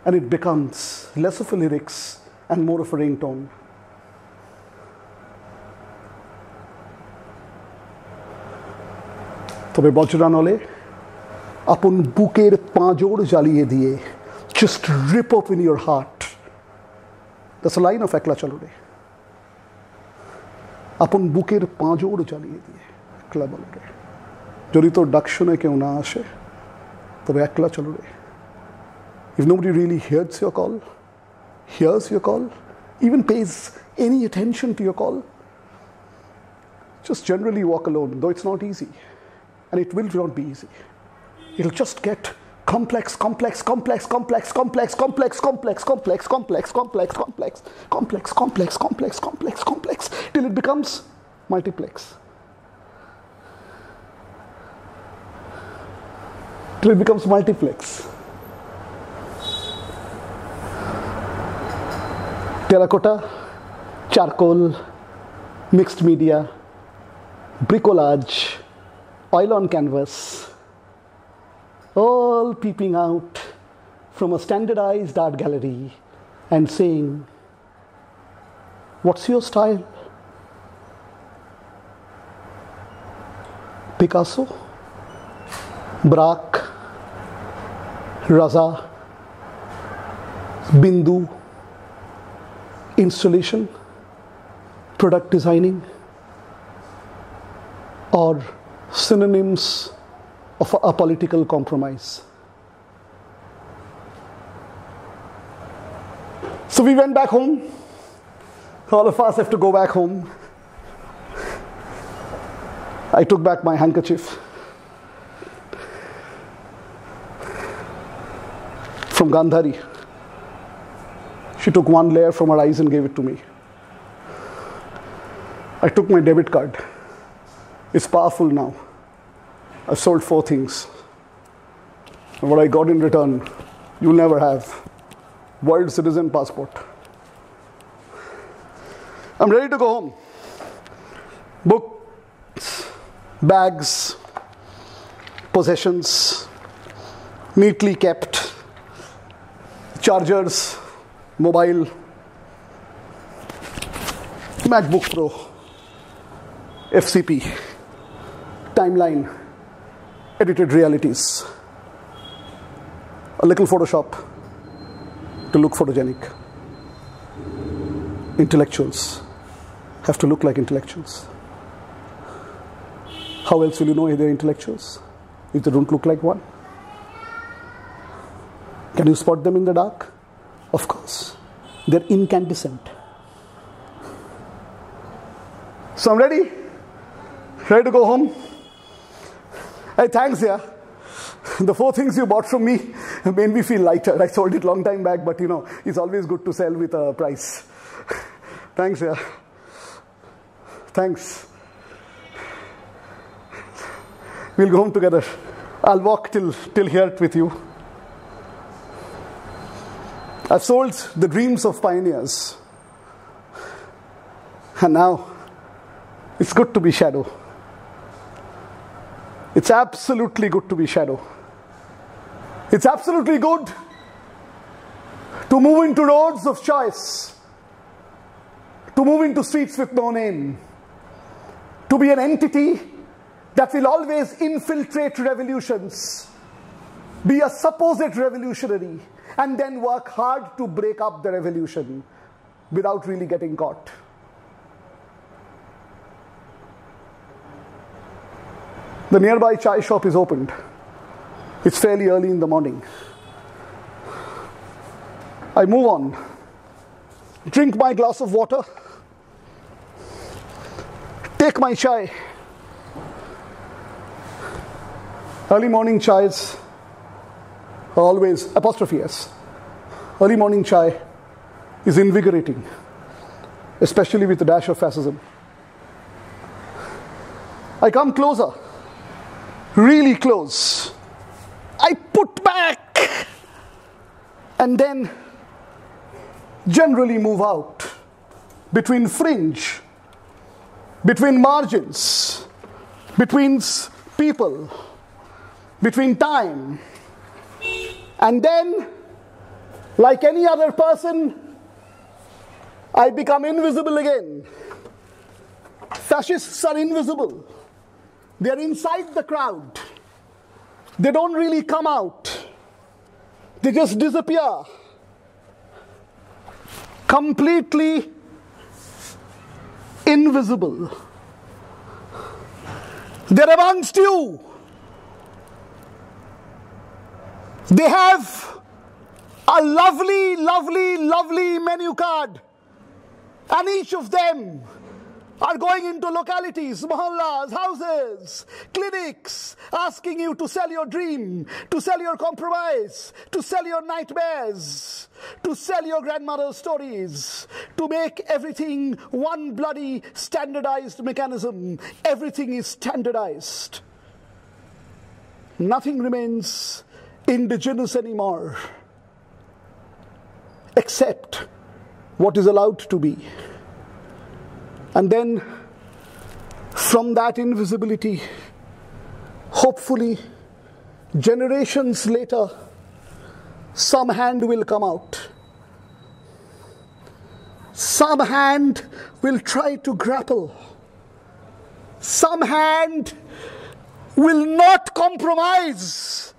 and it becomes less of a lyrics and more of a ringtone. তবে বজ্রানলে আপন বুকের পাঁজর জ্বালিয়ে দিয়ে, just rip open your heart. That's a line of Ekla Chalo Re. আপন বুকের পাঁজর জ্বালিয়ে দিয়ে, একলা বলো রে, যদি তোর ডাক শুনে কেউ না আসে, তবে একলা চলো রে. If nobody really hears your call, even pays any attention to your call, just generally walk alone, though it's not easy. And it will not be easy. It'll just get complex, till it becomes multiplex. Till it becomes multiplex. Terracotta, charcoal, mixed media, bricolage, oil on canvas, all peeping out from a standardized art gallery and saying, what's your style? Picasso, Braque, Raza, Bindu, installation, product designing, or synonyms of a political compromise. So we went back home. All of us have to go back home. I took back my handkerchief from Gandhari. She took one layer from her eyes and gave it to me. I took my debit card. It's powerful now. I've sold 4 things. And what I got in return, you'll never have. World citizen passport. I'm ready to go home. Book bags, possessions, neatly kept, chargers, mobile, MacBook Pro, FCP, timeline, edited realities, a little Photoshop to look photogenic. Intellectuals have to look like intellectuals. How else will you know they're intellectuals if they don't look like one? Can you spot them in the dark? Of course. They're incandescent. So I'm ready? Ready to go home? Hey, thanks, yeah. The 4 things you bought from me made me feel lighter. I sold it long time back, but it's always good to sell with a price. Thanks, yeah. Thanks. We'll go home together. I'll walk till here with you. I've sold the dreams of pioneers. And now, it's good to be shadow. It's absolutely good to be shadow. It's absolutely good to move into roads of choice, to move into streets with no name, to be an entity that will always infiltrate revolutions, be a supposed revolutionary, and then work hard to break up the revolution without really getting caught. The nearby chai shop is opened. It's fairly early in the morning. I move on, drink my glass of water, take my chai. Early morning chais are always, apostrophe S. Early morning chai is invigorating, especially with a dash of fascism. I come closer, really close. I put back and then generally move out between fringe, between margins, between people, between time. And then, like any other person, I become invisible again. Fascists are invisible. They're inside the crowd. They don't really come out. They just disappear. Completely invisible. They're amongst you. They have a lovely, lovely, lovely menu card. And each of them are going into localities, mohallas, houses, clinics, asking you to sell your dream, to sell your compromise, to sell your nightmares, to sell your grandmother's stories, to make everything one bloody standardized mechanism. Everything is standardized. Nothing remains indigenous anymore, except what is allowed to be. And then, from that invisibility, hopefully, generations later, some hand will come out. Some hand will try to grapple. Some hand will not compromise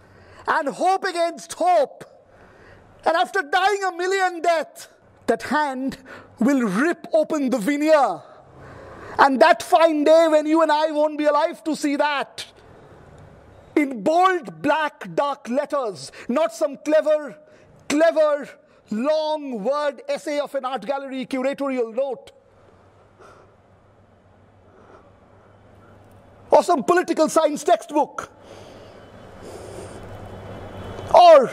and hope against hope. And after dying a million deaths, that hand will rip open the veneer. And that fine day when you and I won't be alive to see that, in bold, black, dark letters, not some clever, long word essay of an art gallery curatorial note, or some political science textbook, or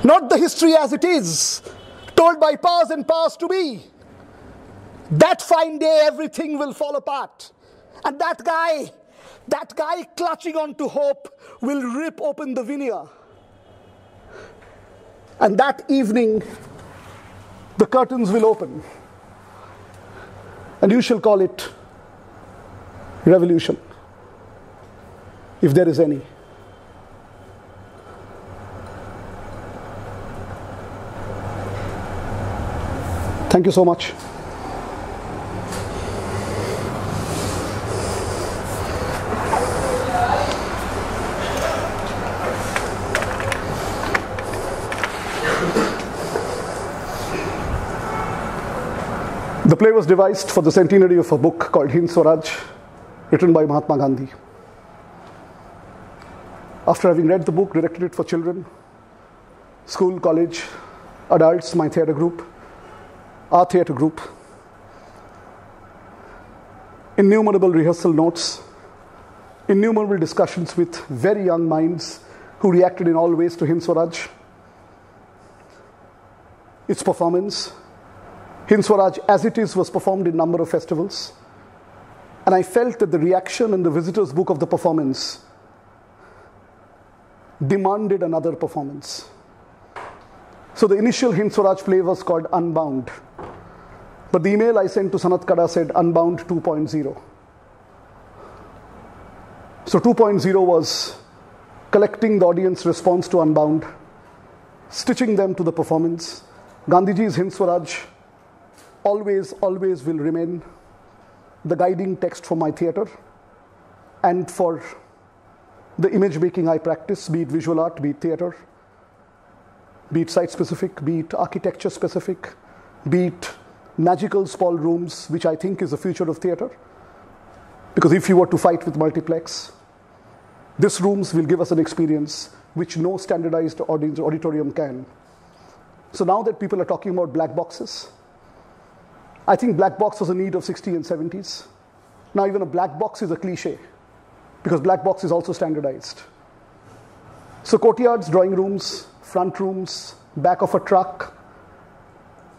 not the history as it is, told by powers and powers to be. That fine day, everything will fall apart. And that guy clutching on to hope will rip open the veneer. And that evening, the curtains will open. And you shall call it revolution, if there is any. Thank you so much. The play was devised for the centenary of a book called Hind, Swaraj, written by Mahatma Gandhi. After having read the book, directed it for children, school, college, adults, my theatre group, our theatre group, innumerable rehearsal notes, innumerable discussions with very young minds who reacted in all ways to Hind, Swaraj, its performance. Hind Swaraj, as it is, was performed in a number of festivals. And I felt that the reaction in the visitor's book of the performance demanded another performance. So the initial Hind Swaraj play was called Unbound. But the email I sent to Sanatkada said Unbound 2.0. So 2.0 was collecting the audience response to Unbound, stitching them to the performance. Gandhiji's Hind Swaraj always will remain the guiding text for my theatre and for the image making I practice, be it visual art, be it theatre, be it site specific, be it architecture specific, be it magical small rooms, which I think is the future of theatre. Because if you were to fight with multiplex, these rooms will give us an experience which no standardized auditorium can. So now that people are talking about black boxes, I think black box was a need of 60s and 70s. Now even a black box is a cliche because black box is also standardized. So courtyards, drawing rooms, front rooms, back of a truck,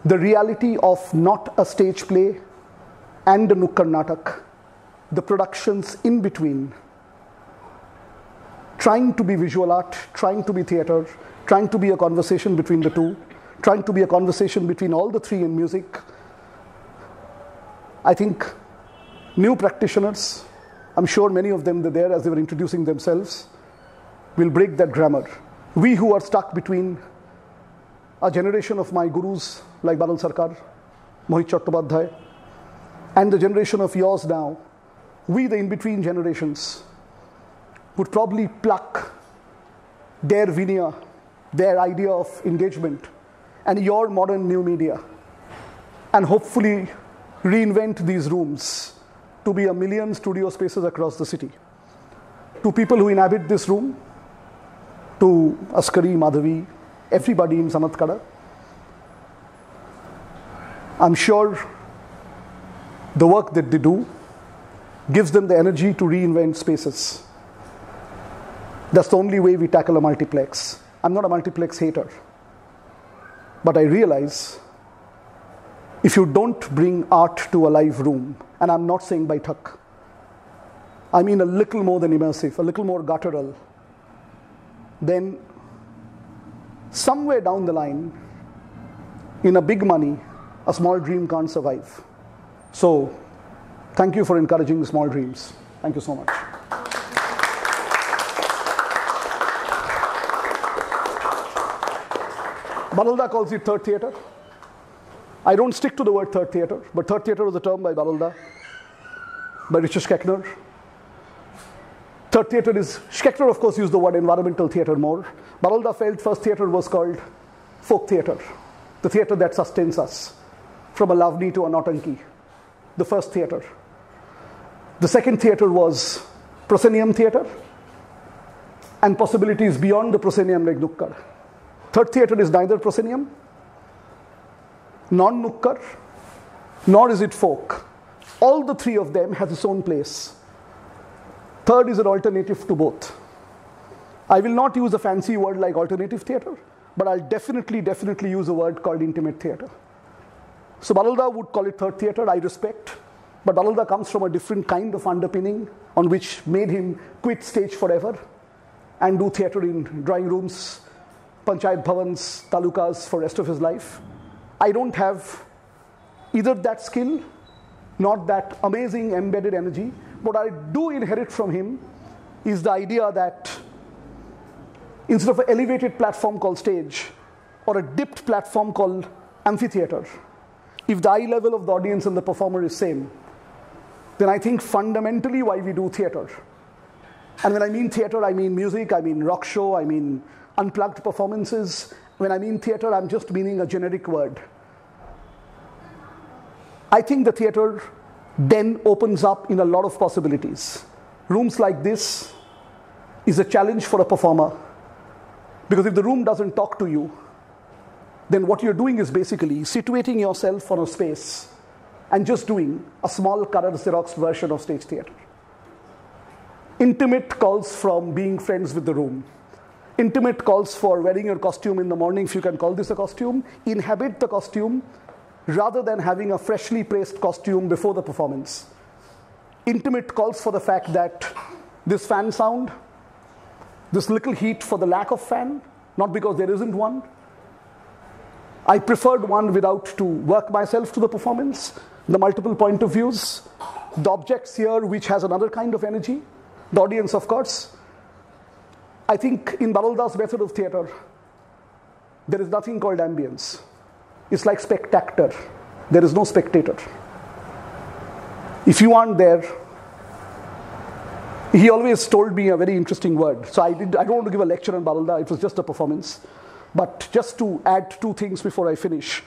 the reality of not a stage play and a Nukkad Natak, the productions in between, trying to be visual art, trying to be theatre, trying to be a conversation between the two, trying to be a conversation between all the three in music. I think new practitioners, I'm sure many of them were there as they were introducing themselves, will break that grammar. We who are stuck between a generation of my gurus like Badal Sircar, Mohit Chattopadhyay, and the generation of yours now, we the in-between generations would probably pluck their veneer, their idea of engagement, and your modern new media, and hopefully reinvent these rooms to be 1 million studio spaces across the city. To people who inhabit this room, to Askari, Madhavi, everybody in Sanatkada, I'm sure the work that they do gives them the energy to reinvent spaces. That's the only way we tackle a multiplex. I'm not a multiplex hater, but I realize if you don't bring art to a live room, and I'm not saying by thak, I mean a little more than immersive, a little more guttural, then somewhere down the line, in a big money, a small dream can't survive. So, thank you for encouraging the small dreams. Thank you so much. Badalda calls it third theatre. I don't stick to the word third theatre, but third theatre was a term by Badalda, by Richard Schechner. Third theatre is, Schechner of course used the word environmental theatre more. Badalda felt first theatre was called folk theatre, the theatre that sustains us, from a Lavani to a Nautanki, the first theatre. The second theatre was proscenium theatre, and possibilities beyond the proscenium like Nukkad. Third theatre is neither proscenium, non-Nukkad, nor is it folk. All the three of them has its own place. Third is an alternative to both. I will not use a fancy word like alternative theatre, but I'll definitely use a word called intimate theatre. So Badalda would call it third theatre, I respect, but Badalda comes from a different kind of underpinning on which made him quit stage forever and do theatre in drawing rooms, panchayat bhavans, talukas for the rest of his life. I don't have either that skill, not that amazing embedded energy, What I do inherit from him is the idea that instead of an elevated platform called stage or a dipped platform called amphitheater, if the eye level of the audience and the performer is same, then I think fundamentally why we do theater. And when I mean theater, I mean music, I mean rock show, I mean unplugged performances. When I mean theater, I'm just meaning a generic word. I think the theater then opens up in a lot of possibilities. Rooms like this is a challenge for a performer, because if the room doesn't talk to you, then what you're doing is basically situating yourself on a space and just doing a small color Xerox version of stage theater. Intimate calls from being friends with the room. Intimate calls for wearing your costume in the morning, if you can call this a costume. Inhabit the costume rather than having a freshly pressed costume before the performance. Intimate calls for the fact that this fan sound, this little heat for the lack of fan, not because there isn't one. I preferred one without to work myself to the performance, the multiple point of views, the objects here which has another kind of energy, the audience of course. I think in Badal's method of theater, there is nothing called ambience. It's like spectator. There is no spectator. If you aren't there, he always told me a very interesting word. So I don't want to give a lecture on Badal, it was just a performance. But just to add two things before I finish,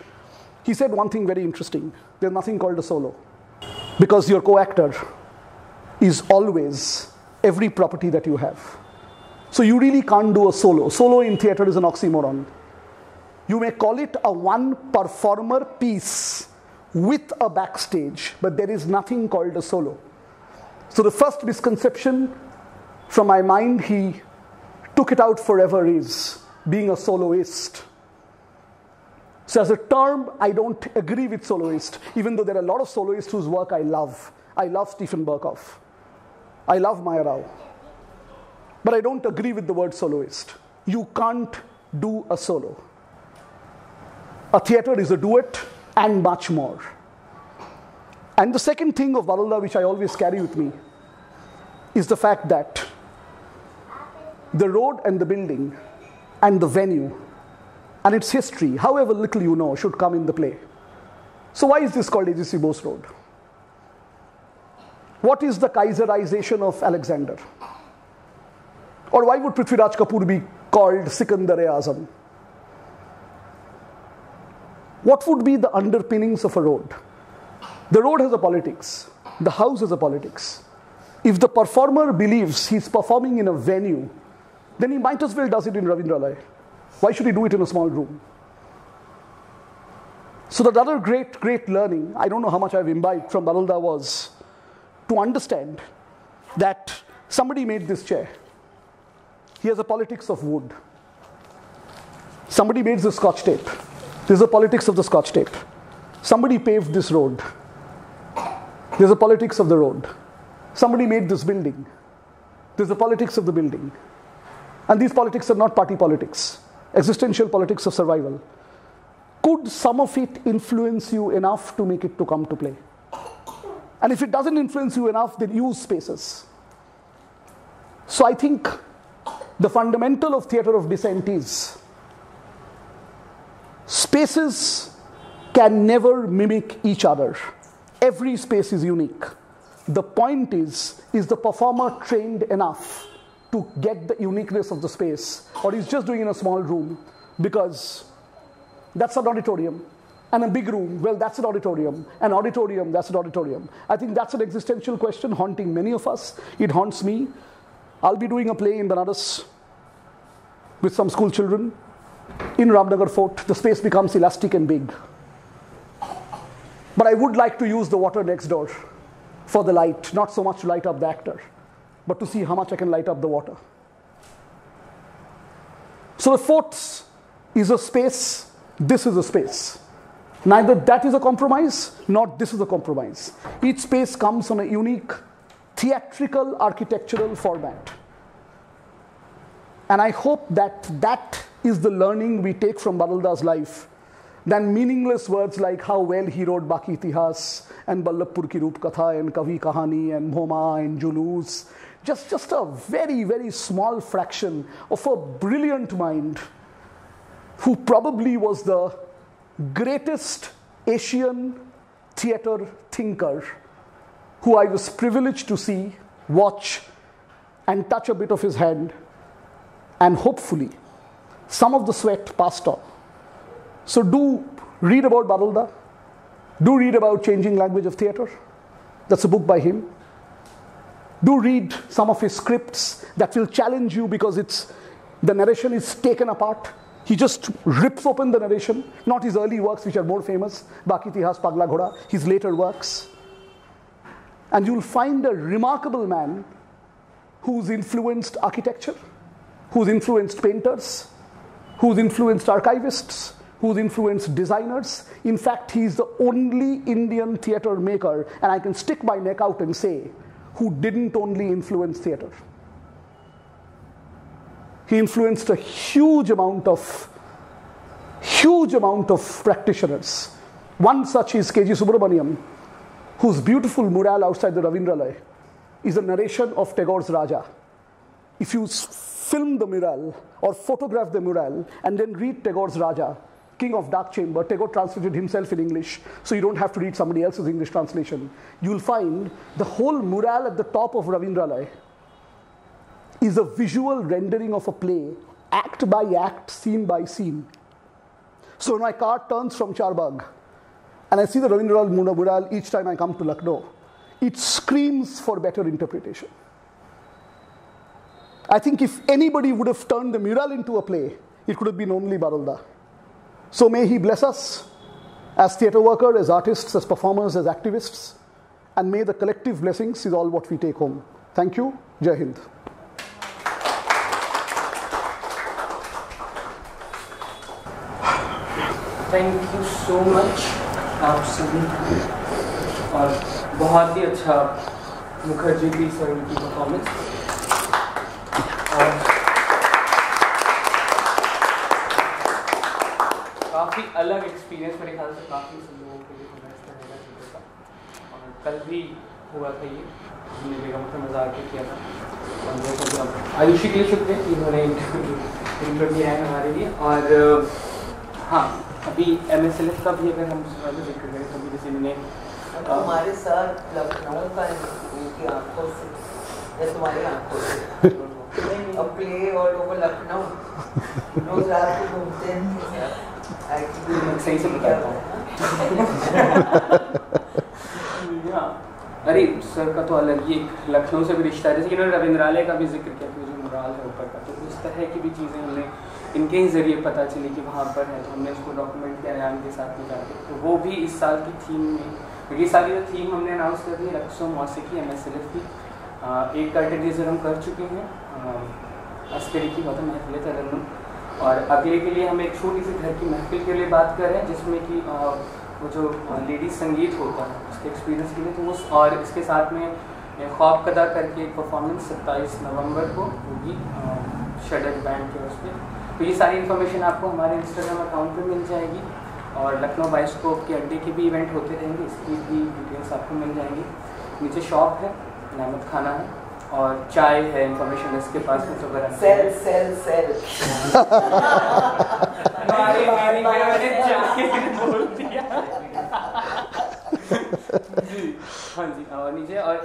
he said one thing very interesting. There's nothing called a solo, because your co-actor is always every property that you have. So you really can't do a solo. Solo in theater is an oxymoron. You may call it a one performer piece with a backstage, but there is nothing called a solo. So the first misconception from my mind, he took it out forever, is being a soloist. So as a term, I don't agree with soloist, even though there are a lot of soloists whose work I love. I love Stephen Berkoff. I love Maya Rao. But I don't agree with the word soloist. You can't do a solo. A theater is a duet and much more. And the second thing of Badal, which I always carry with me, is the fact that the road and the building and the venue and its history, however little you know, should come in the play. So why is this called A.G.C. Bose Road? What is the Kaiserization of Alexander? Or why would Prithviraj Kapoor be called Sikandar-e-Azam? What would be the underpinnings of a road? The road has a politics. The house has a politics. If the performer believes he's performing in a venue, then he might as well does it in Ravindralaya. Why should he do it in a small room? So the other great learning, I don't know how much I've imbibed from Badal, was to understand that somebody made this chair. He has a politics of wood. Somebody made the scotch tape. There's a politics of the scotch tape. Somebody paved this road. There's a politics of the road. Somebody made this building. There's a politics of the building. And these politics are not party politics. Existential politics of survival. Could some of it influence you enough to make it to come to play? And if it doesn't influence you enough, then use spaces. So I think the fundamental of theater of dissent is spaces can never mimic each other. Every space is unique. The point is the performer trained enough to get the uniqueness of the space, or he's just doing in a small room because that's an auditorium, and a big room, well, that's an auditorium, an auditorium, that's an auditorium. I think that's an existential question haunting many of us. It haunts me. I'll be doing a play in Banaras with some school children. In Ramnagar Fort, the space becomes elastic and big. But I would like to use the water next door for the light, not so much to light up the actor, but to see how much I can light up the water. So the forts is a space, this is a space. Neither that is a compromise, nor this is a compromise. Each space comes on a unique theatrical architectural format. And I hope that that is the learning we take from Badal's life. than meaningless words like how well he wrote Baki Itihas and Ballabpur Ki Roop Katha and Kavi Kahani and Bhoma and Julus. Just a very, very small fraction of a brilliant mind who probably was the greatest Asian theatre thinker who I was privileged to see, watch, and touch a bit of his hand, and hopefully some of the sweat passed on. So do read about Badal. Do read about Changing Language of Theatre. That's a book by him. Do read some of his scripts that will challenge you because the narration is taken apart. He just rips open the narration, not his early works which are more famous, Baki Itihas, Pagla Ghoda, his later works. And you'll find a remarkable man who's influenced architecture, who's influenced painters, who's influenced archivists, who's influenced designers. In fact, he's the only Indian theatre maker, and I can stick my neck out and say, who didn't only influence theatre. He influenced a huge amount of practitioners. One such is K.G. Subramaniam, whose beautiful mural outside the Ravindralaya is a narration of Tagore's Raja. If you film the mural or photograph the mural and then read Tagore's Raja, King of Dark Chamber, Tagore translated himself in English, so you don't have to read somebody else's English translation. You'll find the whole mural at the top of Ravindralaya is a visual rendering of a play, act by act, scene by scene. So when my car turns from Charbagh, and I see the Ravindralaya mural each time I come to Lucknow, it screams for better interpretation. I think if anybody would have turned the mural into a play, it could have been only Badal. So may he bless us as theatre workers, as artists, as performers, as activists, and may the collective blessings is all what we take home. Thank you. Jai Hind. Thank you so much आप सभी और बहुत ही अच्छा मुखर्जी की sir की performance और काफ़ी अलग एक्सपीरियंस मेरे ख्याल से काफ़ी लोगों के लिए होना इस तरह का और कल भी हुआ था ये हमने बेगम से मजाक भी किया था और वो आयुषी के लिए शुक्रिया कि उन्होंने इंटरव्यू किया है हमारे लिए और हाँ अभी MSLF का भी अगर हम जिक्र करें तो भी जैसे मैंने हमारे साथ लखनऊ का उनकी आंखों से या तुम्हारी आंखों से अब प्ले ऑल ओवर लखनऊ रोज रात को घूमते हैं सही से बताता हूँ अरे सर का तो अलग ही एक लखनऊ से भी रिश्ता है जैसे कि उन्होंने रविंद्रालय का भी जिक्र किया कि जो मुराल है ऊपर का तो इस तरह की भी चीज़ें हमने इनके ही ज़रिए पता चली कि वहाँ पर है तो हमने उसको डॉक्यूमेंट किया रैम के साथ में जाके तो वो भी इस साल की थीम में क्योंकि इस साल की जो थीम हमने अनाउंस कर दी है रक्सो मौसीकी MSLF की एक कैटेगरीज हम कर चुके हैं अस्करी की बहुत महफिल तरन्नुम और अगले के लिए हम एक छोटी सी घर की महफिल के लिए बात कर रहे हैं जिसमें कि वो जो लेडीज संगीत होता है उसके एक्सपीरियंस के लिए तो वो और इसके साथ में ख्वाब कदा करके एक परफॉर्मेंस 27 नवंबर को होगी शेडक बैंड के उसमें तो ये सारी इन्फॉर्मेशन आपको हमारे इंस्टाग्राम अकाउंट पे मिल जाएगी और लखनऊ बायोस्कोप के अड्डे के भी इवेंट होते रहेंगे इसकी भी डिटेल्स आपको मिल जाएंगी नीचे शॉप है नामद खाना है और चाय है इन्फॉर्मेशन इसके पास में तो अगर सेल बोल दिया जी हाँ जी और नीचे और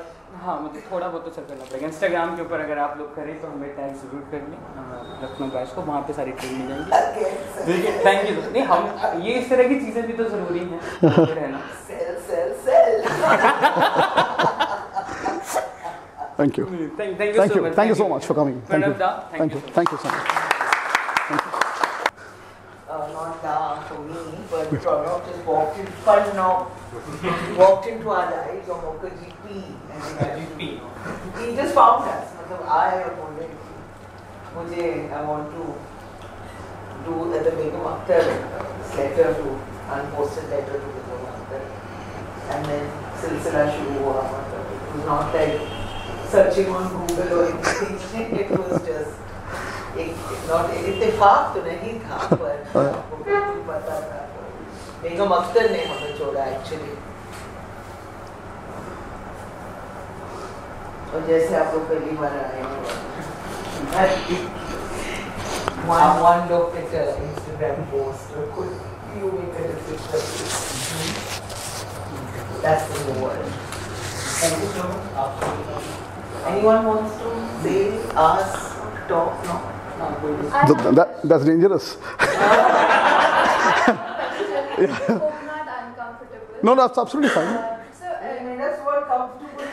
हाँ मुझे थोड़ा बहुत तो चल करना पड़ेगा इंस्टाग्राम के ऊपर अगर आप लोग करें तो हमें टैग जरूर कर लें लखनऊ बाइस को वहाँ पे सारी ट्रेन मिल जाएंगी थैंक यू नहीं हम ये इस तरह की चीज़ें भी तो ज़रूरी हैं रहना Thank you. Thank you so much for coming. Thank you so much. Not Da for me, but Parnab just walked in. Parnab walked into our lives on Mukherjee P. He just found us. I want to do the Begum Akhtar letter to unposted letter to Begum Akhtar, and then Silsila Shuru hua. It was not like searching on Google or anything. It was just not इत्तेफाक तो नहीं था पर आपको पता था बेगम अख्तर ने हमें जोड़ा एक्चुअली. और जैसे आप लोग पहली बार आए हैं, one look at an Instagram post, or could you make a decision? That's the world. Thank you so much. Anyone wants to say, ask, talk? No? That's dangerous. Yeah. Not uncomfortable. No, that's absolutely fine. That's what comfortable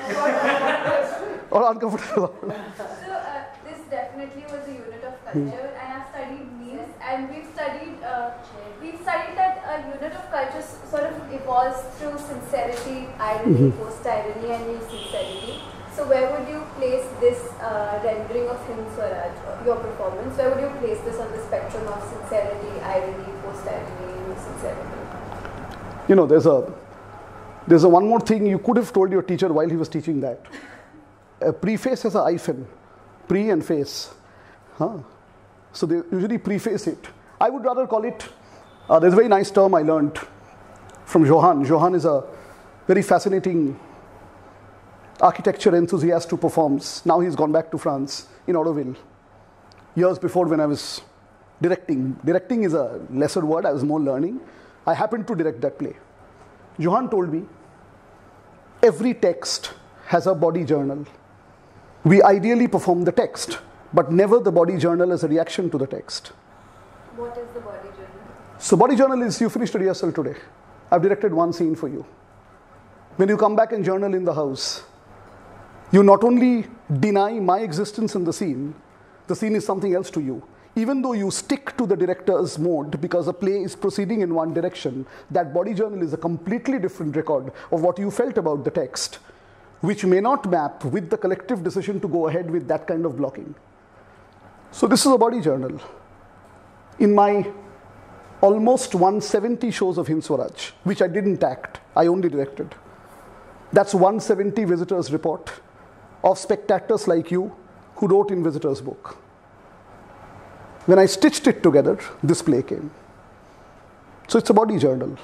or uncomfortable. So this definitely was a unit of culture, and I've studied meals, and we've studied that a unit of culture sort of evolves through sincerity, irony, post-irony, and new sincerity. So where would you place this rendering of Hind Swaraj, your performance? Where would you place this on the spectrum of sincerity, irony, post-irony, new sincerity? You know, there's a one more thing you could have told your teacher while he was teaching that. A preface has a hyphen, pre and face. So they usually preface it. I would rather call it, there's a very nice term I learned from Johann. Johann is a very fascinating architecture enthusiast who performs. Now he's gone back to France, in Audeville. Years before, when I was directing. Directing is a lesser word, I was more learning. I happened to direct that play. Johann told me, every text has a body journal. We ideally perform the text, but never the body journal as a reaction to the text. What is the body journal? So body journal is, you finished a rehearsal today. I've directed one scene for you. When you come back and journal in the house, you not only deny my existence in the scene is something else to you. Even though you stick to the director's mode because the play is proceeding in one direction, that body journal is a completely different record of what you felt about the text, which may not map with the collective decision to go ahead with that kind of blocking. So this is a body journal. In my almost 170 shows of Hind Swaraj, which I didn't act, I only directed. That's 170 visitors' report of spectators like you who wrote in visitors' book. When I stitched it together, this play came. So it's a body journal.